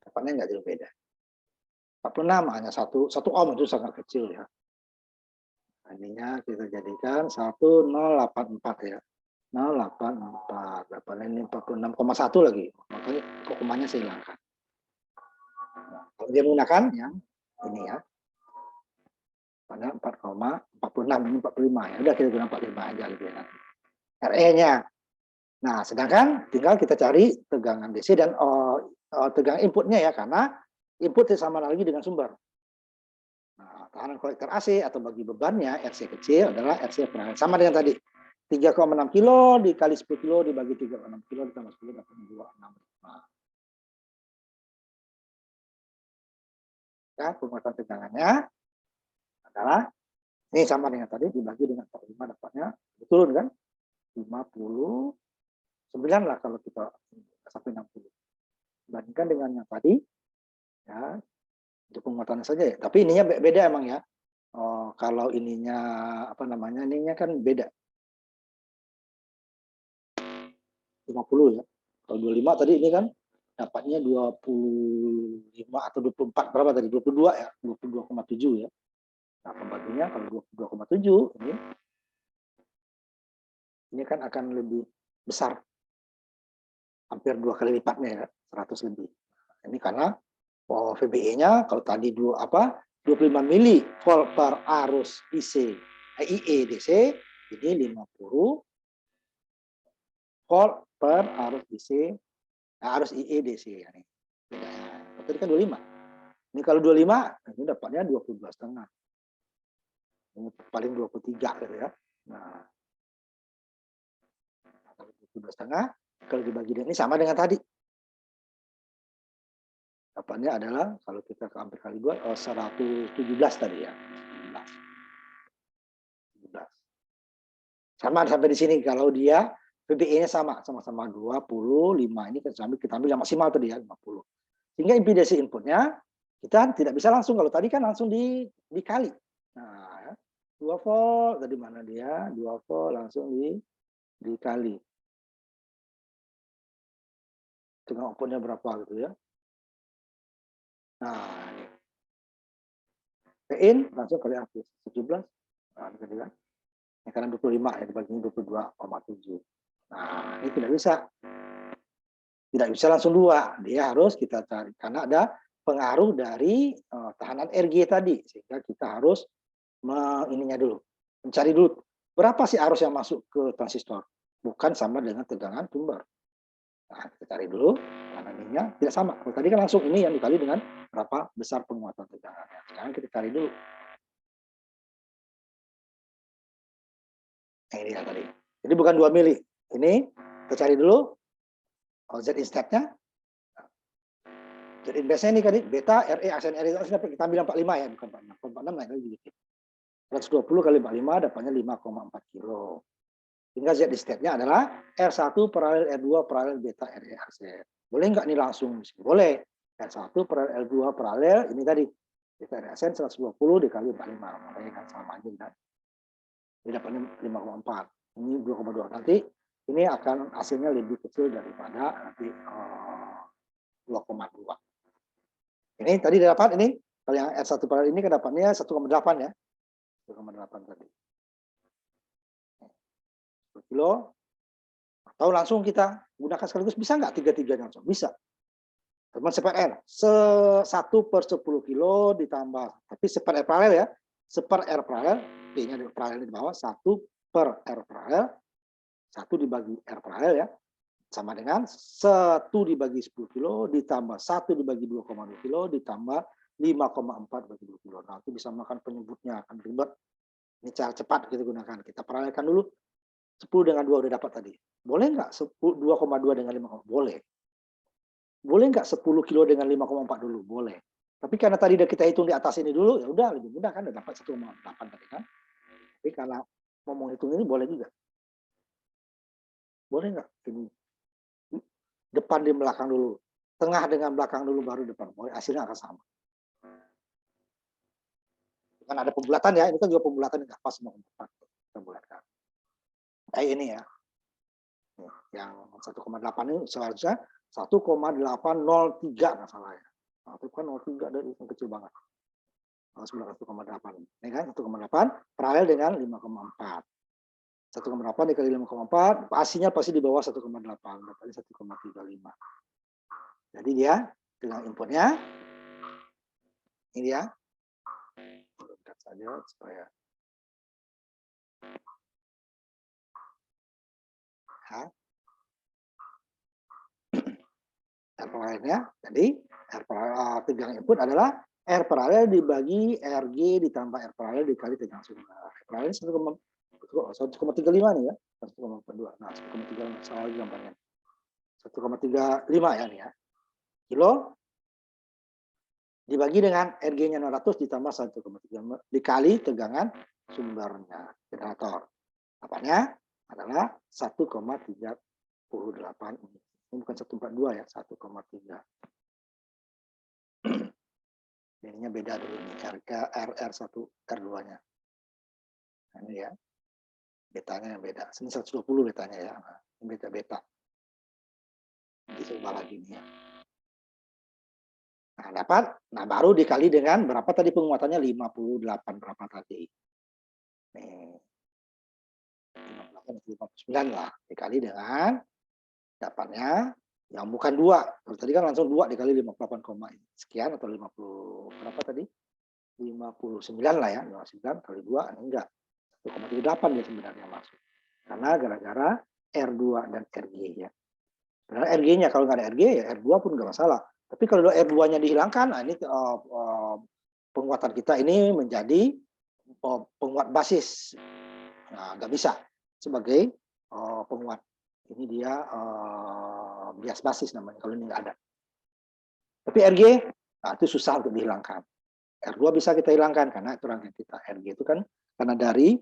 Dapatnya nggak jauh beda. 46 hanya 1 ohm, itu sangat kecil ya. Ininya kita jadikan 1084 ya. 084. Dapatnya ini 46,1 lagi. Makanya komanya saya hilangkan. Nah, kalau dia menggunakan yang ini ya. Pada 4,46 ini 45 ya. Udah kita gunakan 45 aja lebih enak. RE-nya. Nah, sedangkan tinggal kita cari tegangan DC dan tegangan inputnya ya, karena input sama lagi dengan sumber. Nah, tahanan kolektor AC atau bagi bebannya RC kecil adalah RC per sama dengan tadi. 3,6 kilo dikali 10 kilo dibagi 3,6 kilo ditambah 10 dapat 265. Ya, penguatan tegangannya adalah ini sama dengan tadi dibagi dengan 45 dapatnya betul kan? 59 lah kalau kita sampai 60. Bandingkan dengan yang tadi ya, untuk penguatannya saja ya. Tapi ininya beda emang ya. Kalau ininya apa namanya? Ininya kan beda. 50 ya. Kalau 25 tadi ini kan dapatnya 25 atau 24 berapa tadi? 22 ya, 22,7 ya. Nah, pembaginya kalau 22,7 ini kan akan lebih besar. Hampir 2 kali lipatnya ya, 100 lebih. Ini karena VBE-nya kalau tadi 25 mili volt per arus IE DC, ini 50 volt per arus DC, arus IE DC ya nih. Tadi kan 25. Ini kalau 25, ini dapatnya 22,5. Ini paling 23 gitu ya. Nah, 22,5 kalau dibagi dengan ini sama dengan tadi. Dapatnya adalah kalau kita hampir kali 2 117 tadi ya. 17. Sama sampai di sini kalau dia PBE-nya sama-sama 25 ini kita ambil yang maksimal tadi ya 50. Sehingga impedansi inputnya kita tidak bisa langsung, kalau tadi kan langsung dikali. Nah, 2 volt tadi mana dia? 2 volt langsung dikali. Dengan outputnya berapa gitu ya. Nah, ini. P-in langsung kali habis 17. Nah, gitu kan. Ya, karena 25 ya dibagi 22,7. Nah, ini tidak bisa. Tidak bisa langsung 2. Dia harus kita cari karena ada pengaruh dari tahanan RG tadi, sehingga kita harus ininya dulu. Mencari dulu berapa sih arus yang masuk ke transistor. Bukan sama dengan tegangan sumber. Nah, kita cari dulu karena ininya tidak sama. Kalau tadi kan langsung ini yang dikali dengan berapa besar penguatan tegangannya. Sekarang kita cari dulu. Nah, ini yang tadi. Jadi bukan 2 mili. Ini kita cari dulu Z step-nya. Z index-nya ini tadi beta RE aksen RE kita ambil 45 ya, bukan 46. 46 naik lagi dikit. 120 kali 45 dapatnya 5,4 kilo. Hingga Z step-nya adalah R1 paralel R2 paralel beta RE aksen. Boleh nggak nih langsung? Boleh. R1 paralel R2 paralel ini tadi beta RE aksen 120 dikali 45. Makanya kan sama aja kan. Ini dapatnya 5,4. Ini 2,2. Nanti ini akan hasilnya lebih kecil daripada nanti 2,2. Ini tadi dapat ini kalau yang R1 paralel ini kedapatnya 1,8 ya. 1,8 tadi. 10 kilo. Atau langsung kita gunakan sekaligus bisa nggak 3-3 langsung? Bisa. Teman seper R. 1/10 kilo ditambah. Tapi seper R paralel ya. Seper R paralel. P-nya di paralel di bawah. 1/R paralel. 1 dibagi R paralel ya. Sama dengan 1 dibagi 10 kilo ditambah 1 dibagi 2,2 kilo ditambah 5,4 bagi 2 kilo. Nah, itu bisa makan penyebutnya akan ribet. Ini cara cepat kita gunakan. Kita paralelkan dulu. 10 dengan 2 udah dapat tadi. Boleh nggak 2,2 dengan 5,4? Boleh. Boleh nggak 10 kilo dengan 5,4 dulu? Boleh. Tapi karena tadi udah kita hitung di atas ini dulu, ya udah lebih mudah kan, udah dapat 1,8 tadi kan. Tapi karena mau menghitung ini boleh juga. Boleh nggak? Ini depan di belakang dulu. Tengah dengan belakang dulu baru depan. Boleh, hasilnya akan sama. Kan ada pembulatan ya, ini kan juga pembulatan nggak pas mau 4. kita bulatkan. Ini ya. Yang 1,8 ini seharusnya 1,803 nggak salah ya. 1,03 dari yang kecil banget. 1,8. Ini kan 1,8 paralel dengan 5,4. 1,8 dikali 5,4, pastinya pasti di bawah 1,8, berarti 1,35. Jadi dia dengan inputnya, ini dia, dekat saja supaya R paralelnya, jadi R paralel tegangan input adalah R paralel dibagi RG ditambah R paralel dikali tegangan sumber. R paralel 1,35 nih ya, 1,42. Nah, 1,35 salah lagi gambarnya. 1,35 ya nih ya. Kilo dibagi dengan RG-nya 600 ditambah 1,3 dikali tegangan sumbernya generator. Apanya? Adalah 1,38 ini. Ini bukan 142 ya, 1,3. Ininya beda dulu nih, RR1, R2-nya. Nah, ini ya. Betanya yang beda. Ini 120 betanya ya. Nah, ini beta-beta. Dicoba lagi nih ya. Nah, dapat. Nah, baru dikali dengan berapa tadi penguatannya? 58 berapa tadi? Nih. 58, 59 lah. Dikali dengan dapatnya yang bukan 2. Kalau tadi kan langsung 2 dikali 58, sekian atau 50 berapa tadi? 59 lah ya. 59 kali 2 enggak. 1,38 dia sebenarnya masuk. Karena gara-gara R2 dan RG ya. Karena RG-nya kalau nggak ada RG ya R2 pun nggak masalah. Tapi kalau R2-nya dihilangkan, nah ini penguatan kita ini menjadi penguat basis. Nah, nggak bisa sebagai penguat. Ini dia bias basis namanya kalau ini nggak ada. Tapi RG, nah itu susah untuk dihilangkan. R2 bisa kita hilangkan karena itu rangkaian kita. RG itu kan karena dari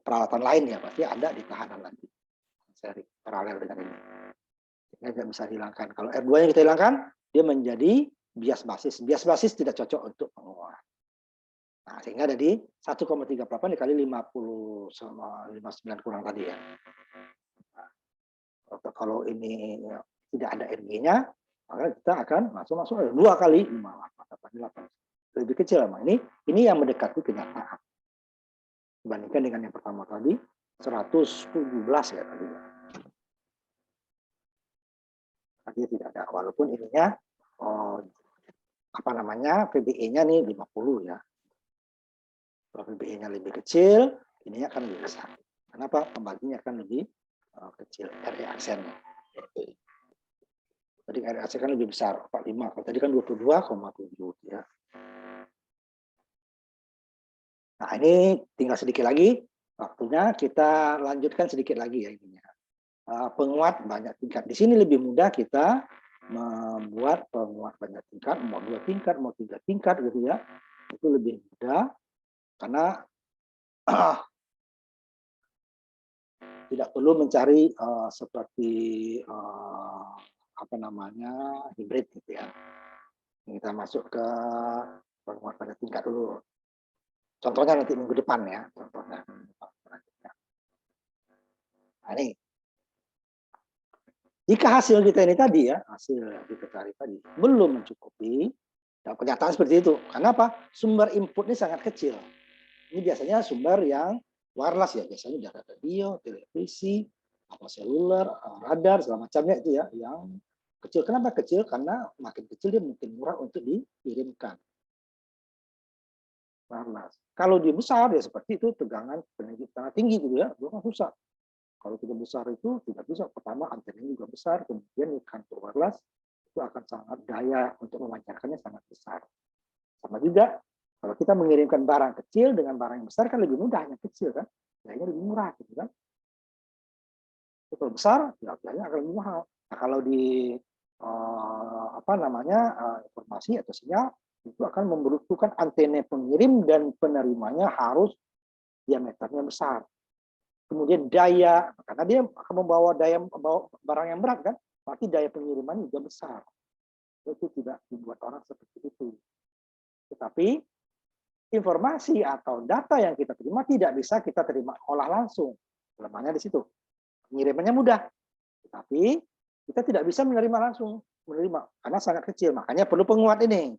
peralatan lain ya, pasti ada di tahanan nanti. Seri paralel dengan ini. Nggak bisa dihilangkan. Kalau R2 yang kita hilangkan, dia menjadi bias basis. Bias basis tidak cocok untuk penguat. Nah, sehingga ada di 1,38 dikali 50 sama 59 kurang tadi ya. Nah, kalau ini tidak ada RG-nya, maka kita akan masuk 2 kali 58. Lebih kecil memang. Ini yang mendekati kenyataan. Dibandingkan dengan yang pertama tadi, 117 ya tadi. Tadi tidak ada, walaupun ininya PBE-nya nih 50 ya. Kalau PBE-nya lebih kecil, ininya akan lebih besar. Kenapa? Pembaginya akan lebih kecil, RE aksennya. Tadi RE aksen kan lebih besar, 45. Kalau tadi kan 22,7 ya. Nah, ini tinggal sedikit lagi. Waktunya kita lanjutkan sedikit lagi ya ininya. Penguat banyak tingkat. Di sini lebih mudah kita membuat penguat banyak tingkat, mau 2 tingkat, mau 3 tingkat gitu ya. Itu lebih mudah karena tidak perlu mencari seperti hibrid gitu ya. Kita masuk ke penguat pada tingkat dulu. Contohnya nanti minggu depan ya. Contohnya. Nah, ini. Jika hasil kita ini tadi ya, hasil yang kita cari tadi belum mencukupi, dan kenyataan seperti itu. Kenapa? Sumber input ini sangat kecil. Ini biasanya sumber yang wireless ya, biasanya dari radio, televisi, seluler, radar, segala macamnya itu ya, yang kecil. Kenapa kecil? Karena makin kecil dia mungkin murah untuk dikirimkan. Wireless. Kalau dia besar ya seperti itu, tegangan sangat tinggi gitu ya, itu kan susah. Kalau tidak besar itu tidak bisa. Pertama antenanya juga besar, kemudian kantor wireless itu akan sangat daya untuk memancarkannya sangat besar. Sama juga kalau kita mengirimkan barang kecil dengan barang yang besar kan lebih mudah, yang kecil kan, dayanya lebih murah gitu kan. Kalau besar, ya biayanya akan lebih mahal. Nah, kalau di informasi atau sinyal itu akan membutuhkan antena pengirim dan penerimanya harus diameternya besar. Kemudian daya, karena dia akan membawa barang yang berat kan, berarti daya pengiriman juga besar. Itu tidak dibuat orang seperti itu. Tetapi informasi atau data yang kita terima tidak bisa kita terima olah langsung. Kelemahannya di situ. Pengirimannya mudah, tapi kita tidak bisa menerima langsung, karena sangat kecil. Makanya perlu penguat ini.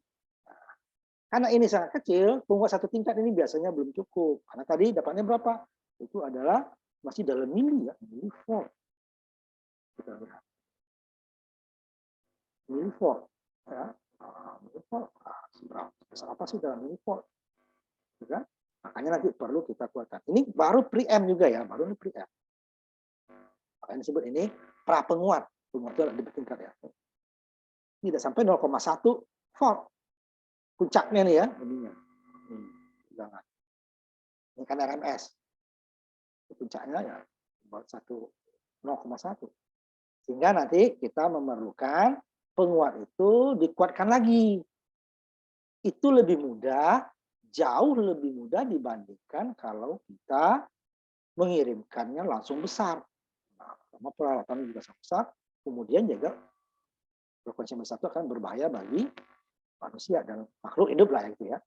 Karena ini sangat kecil, penguat satu tingkat ini biasanya belum cukup. Karena tadi dapatnya berapa? Itu adalah masih dalam mili ya, milivolt. Kita lihat. Milivolt. Ya. Milivolt. Sebesar apa sih dalam milivolt? Kan? Makanya nanti perlu kita kuatkan. Ini baru preamp juga ya, baru ini preamp. Makanya disebut ini pra penguat. Penguat itu lebih tingkat ya. Tidak sampai 0,1 volt. Puncaknya nih ya, ininya. Jangan. Ini kan RMS. Puncaknya ya 0,1. Sehingga nanti kita memerlukan penguat itu dikuatkan lagi. Itu lebih mudah, jauh lebih mudah dibandingkan kalau kita mengirimkannya langsung besar. Nah, karena peralatannya juga sangat besar, kemudian juga frekuensi besar itu akan berbahaya bagi manusia dan makhluk hidup lah itu ya,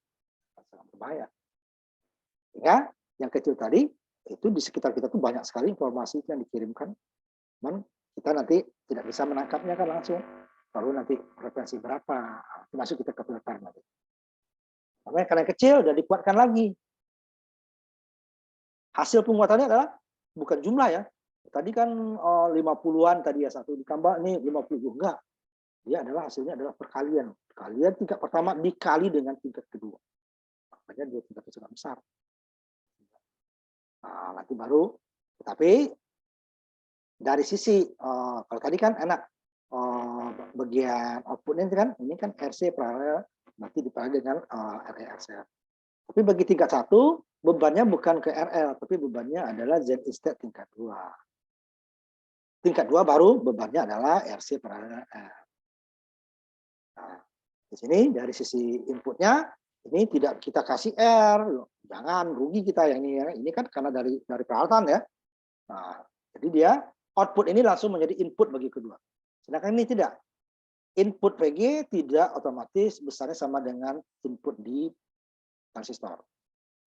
sangat berbahaya. Sehingga yang kecil tadi itu di sekitar kita tuh banyak sekali informasi yang dikirimkan, cuman kita nanti tidak bisa menangkapnya kan langsung. Baru nanti frekuensi berapa, masuk kita ke filter nanti. Makanya karena kecil udah dikuatkan lagi. Hasil penguatannya adalah bukan jumlah ya. Tadi kan 50-an tadi ya, satu ditambah ini 50, enggak. Dia adalah hasilnya adalah perkalian. Perkalian tingkat pertama dikali dengan tingkat kedua. Makanya dia tingkat sangat besar. Nah, nanti baru, tapi dari sisi kalau tadi kan enak bagian outputnya kan ini kan RC paralel nanti diparalel dengan RE-RCR. Tapi bagi tingkat 1 bebannya bukan ke RL, tapi bebannya adalah Z instead tingkat 2. Tingkat 2 baru bebannya adalah RC paralel R. Nah, di sini dari sisi inputnya ini tidak kita kasih R, jangan rugi kita yang ini ya. Ini kan karena dari peralatan ya. Nah, jadi dia output ini langsung menjadi input bagi kedua. Sedangkan ini tidak. Input PG tidak otomatis besarnya sama dengan input di transistor.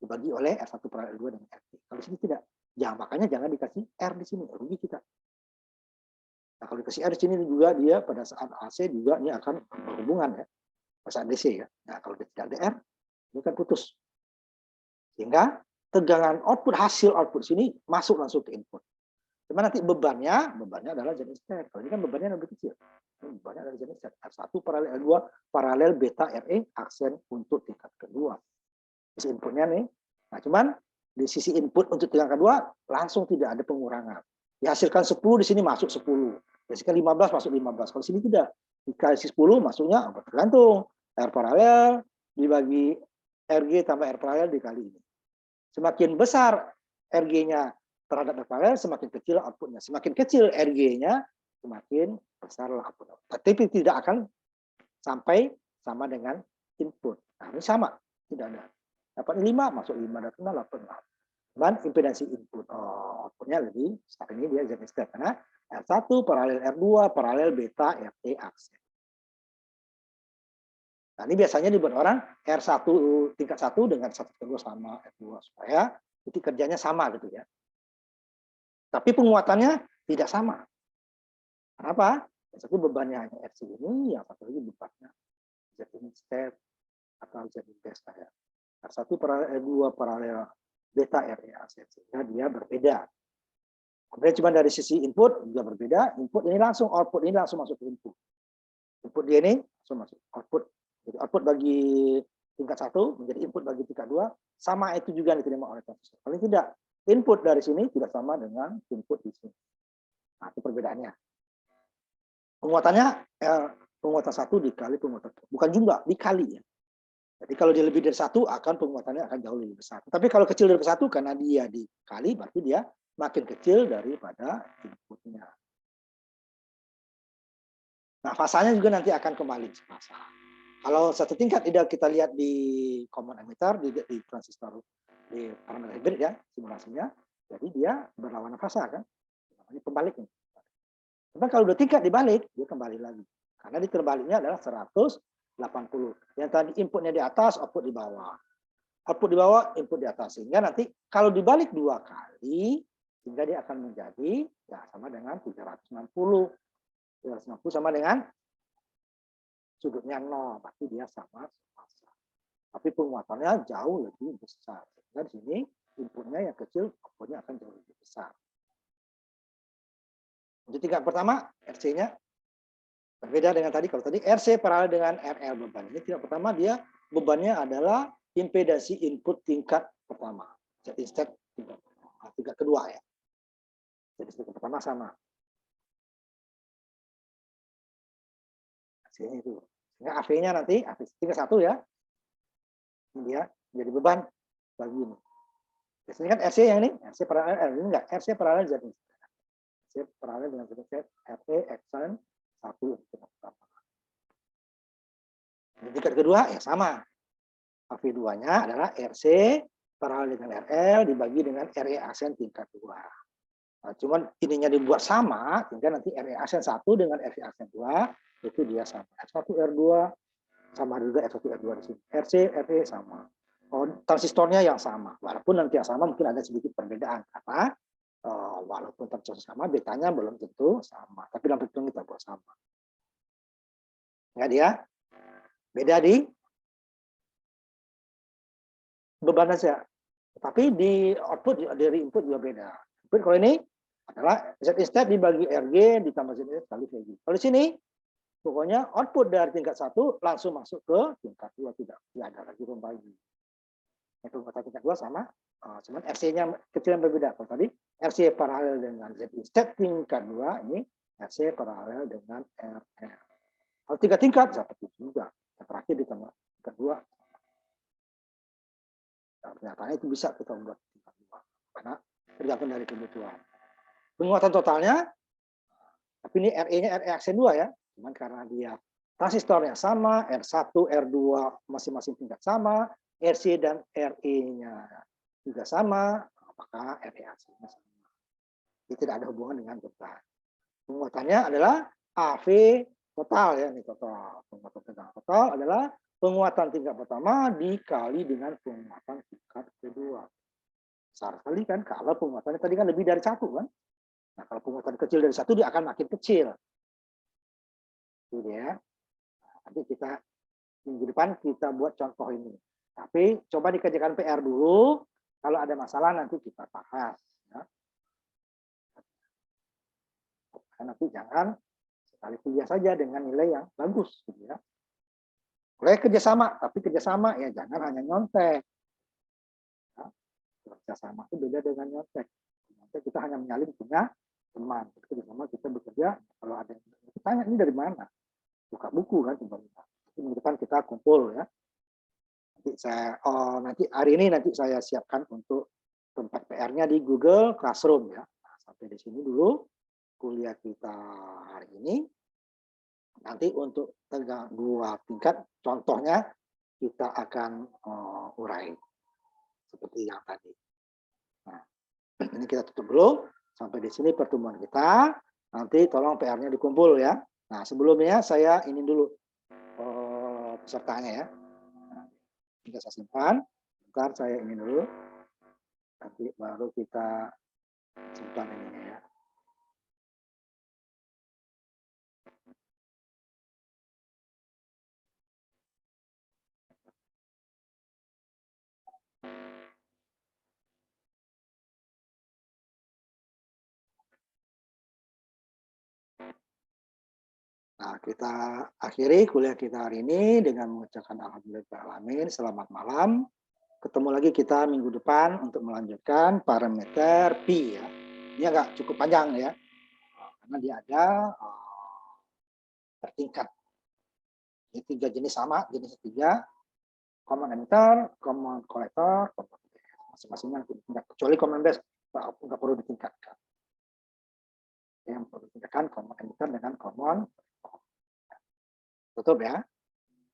Dibagi oleh R1 per R2 dengan RT. Kalau sini tidak. Makanya jangan dikasih R di sini, rugi kita. Nah, kalau dikasih R di sini juga dia pada saat AC juga ini akan berhubungan ya. Pada saat DC ya. Nah, kalau tidak ada R, ini kan putus. Sehingga tegangan output, hasil output sini masuk langsung ke input. Cuma nanti bebannya adalah jenis Z. Kalau ini kan bebannya lebih kecil. Bebannya adalah jenis Z. R1 paralel R2 paralel beta RE aksen untuk tingkat kedua. Sisi inputnya nih. Nah, cuman di sisi input untuk tingkat kedua langsung tidak ada pengurangan. Dihasilkan 10 di sini masuk 10. Dihasilkan 15 masuk 15. Kalau sini tidak. Dikasih 10 masuknya tergantung. R paralel dibagi RG tambah R paralel dikali ini. Semakin besar RG-nya terhadap R paralel, semakin kecil outputnya. Semakin kecil RG-nya, semakin besar outputnya. Tapi tidak akan sampai sama dengan input. Nah, ini sama. Tidak ada. Dapat 5, masuk 5, dapat 8. Dan impedansi input outputnya lebih, saat ini dia jadi step. Karena R1 paralel R2 paralel beta RT aksen. Nah, ini biasanya dibuat orang R1 tingkat 1 dengan R1 kedua sama R2 supaya itu kerjanya sama gitu ya. Tapi penguatannya tidak sama. Kenapa? Yang satu bebannya hanya RC ini, yang satu lagi bebannya Z step atau Z index kayak R1 paralel R2 paralel beta RE sehingga dia berbeda. Kemudian cuma dari sisi input juga berbeda. Input ini langsung, output ini langsung masuk ke input. Input dia ini langsung masuk output. Jadi output bagi tingkat 1 menjadi input bagi tingkat 2 sama itu juga yang diterima oleh transistor. Paling tidak input dari sini tidak sama dengan input di sini. Nah, itu perbedaannya. Penguatannya penguatan 1 dikali penguatan 2. Bukan jumlah, dikali ya. Jadi kalau dia lebih dari 1 akan penguatannya akan jauh lebih besar. Tapi kalau kecil dari 1 karena dia dikali berarti dia makin kecil daripada inputnya. Nah, fasanya juga nanti akan kembali fasa. Kalau satu tingkat tidak kita lihat di common emitter di transistor di parameter hybrid ya simulasinya, jadi dia berlawanan fasa kan, namanya pembalik nih. Tapi kalau dua tingkat dibalik dia kembali lagi karena diterbaliknya adalah 180. Yang tadi inputnya di atas, output di bawah. output di bawah, input di atas. Sehingga nanti kalau dibalik 2 kali, sehingga dia akan menjadi ya sama dengan 360. 360 sama dengan sudutnya 0, berarti dia sama semasa. Tapi penguatannya jauh lebih besar. Sehingga di sini inputnya yang kecil, outputnya akan jauh lebih besar. Untuk tingkat pertama, RC-nya berbeda dengan tadi. Kalau tadi RC paralel dengan RL beban. Ini tingkat pertama dia bebannya adalah impedansi input tingkat pertama. Jadi step tingkat kedua ya. Jadi step pertama sama. AC-nya itu. Sehingga AV-nya nanti AV tingkat 1 ya. Ini dia jadi beban bagi ini. Biasanya kan RC yang ini, RC paralel R. Ini enggak, RC paralel Z. RC paralel dengan Z. RT Xn 1 tingkat pertama. Tingkat kedua ya sama. AV2-nya adalah RC paralel dengan RL dibagi dengan RE aksen tingkat 2. Nah, cuman ininya dibuat sama, sehingga nanti RE aksen 1 dengan RE aksen 2 itu dia sama. R1 R2 sama juga R1 R2 di sini. RC RE sama. Oh, transistornya yang sama. Walaupun nanti yang sama mungkin ada sedikit perbedaan karena walaupun transistor sama, betanya belum tentu sama. Tapi dalam hitung kita buat sama. Ya dia beda di beban saja. Tapi di output dari input juga beda. Input kalau ini adalah Z step dibagi RG ditambah Z kali VG. Kalau di sini pokoknya output dari tingkat 1 langsung masuk ke tingkat 2, tidak ada lagi pembagi. Itu tingkat 2 sama, cuman RC-nya kecil yang berbeda. Kalau tadi RC paralel dengan Z step tingkat 2, ini RC paralel dengan RL. Kalau 3 tingkat seperti itu juga. Yang terakhir ditambah tingkat 2. Nah, ternyata itu bisa kita buat tingkat 2 karena tergantung dari kebutuhan. Penguatan totalnya, tapi ini RE-nya RE aksen 2 ya, cuman karena dia transistornya sama, R1, R2 masing-masing tingkat sama, RC dan RE-nya juga sama, apakah RE aksennya sama. Jadi tidak ada hubungan dengan beban. Penguatannya adalah AV total ya, ini total. Penguatan tingkat total adalah penguatan tingkat pertama dikali dengan penguatan tingkat kedua. Besar sekali kan, kalau penguatannya tadi kan lebih dari 1 kan. Nah, kalau penguatan kecil dari 1 dia akan makin kecil. Itu dia. Nanti kita minggu depan kita buat contoh ini. Tapi coba dikerjakan PR dulu. Kalau ada masalah nanti kita bahas. Ya. Nanti jangan sekali kuliah saja dengan nilai yang bagus. Gitu ya. Boleh kerjasama, tapi kerjasama ya jangan hanya nyontek. Ya. Kerjasama itu beda dengan nyontek. Nyontek kita hanya menyalin punya teman. Kerjasama kita bekerja. Kalau ada yang tanya ini dari mana? Buka buku kan sebenarnya. Minggu depan kita kumpul ya. Nanti hari ini nanti saya siapkan untuk tempat PR-nya di Google Classroom ya. Nah, sampai di sini dulu kuliah kita hari ini. Nanti untuk 2 tingkat contohnya kita akan urai seperti yang tadi. Nah, ini kita tutup dulu sampai di sini pertemuan kita. Nanti tolong PR-nya dikumpul ya. Nah, sebelumnya saya ini dulu pesertanya ya. Kita saya simpan, bentar saya ini dulu, nanti baru kita simpan ini ya. Nah, kita akhiri kuliah kita hari ini dengan mengucapkan alhamdulillahirrahmanirrahim. Selamat malam. Ketemu lagi kita minggu depan untuk melanjutkan parameter pi ya. Ini agak cukup panjang ya. Karena dia ada bertingkat. Ini 3 jenis sama, jenis 3. Common emitter, common collector, masing-masingnya tingkat. Kecuali common base nggak perlu ditingkatkan. Yang perlu ditingkatkan common emitter dengan common. Tutup ya.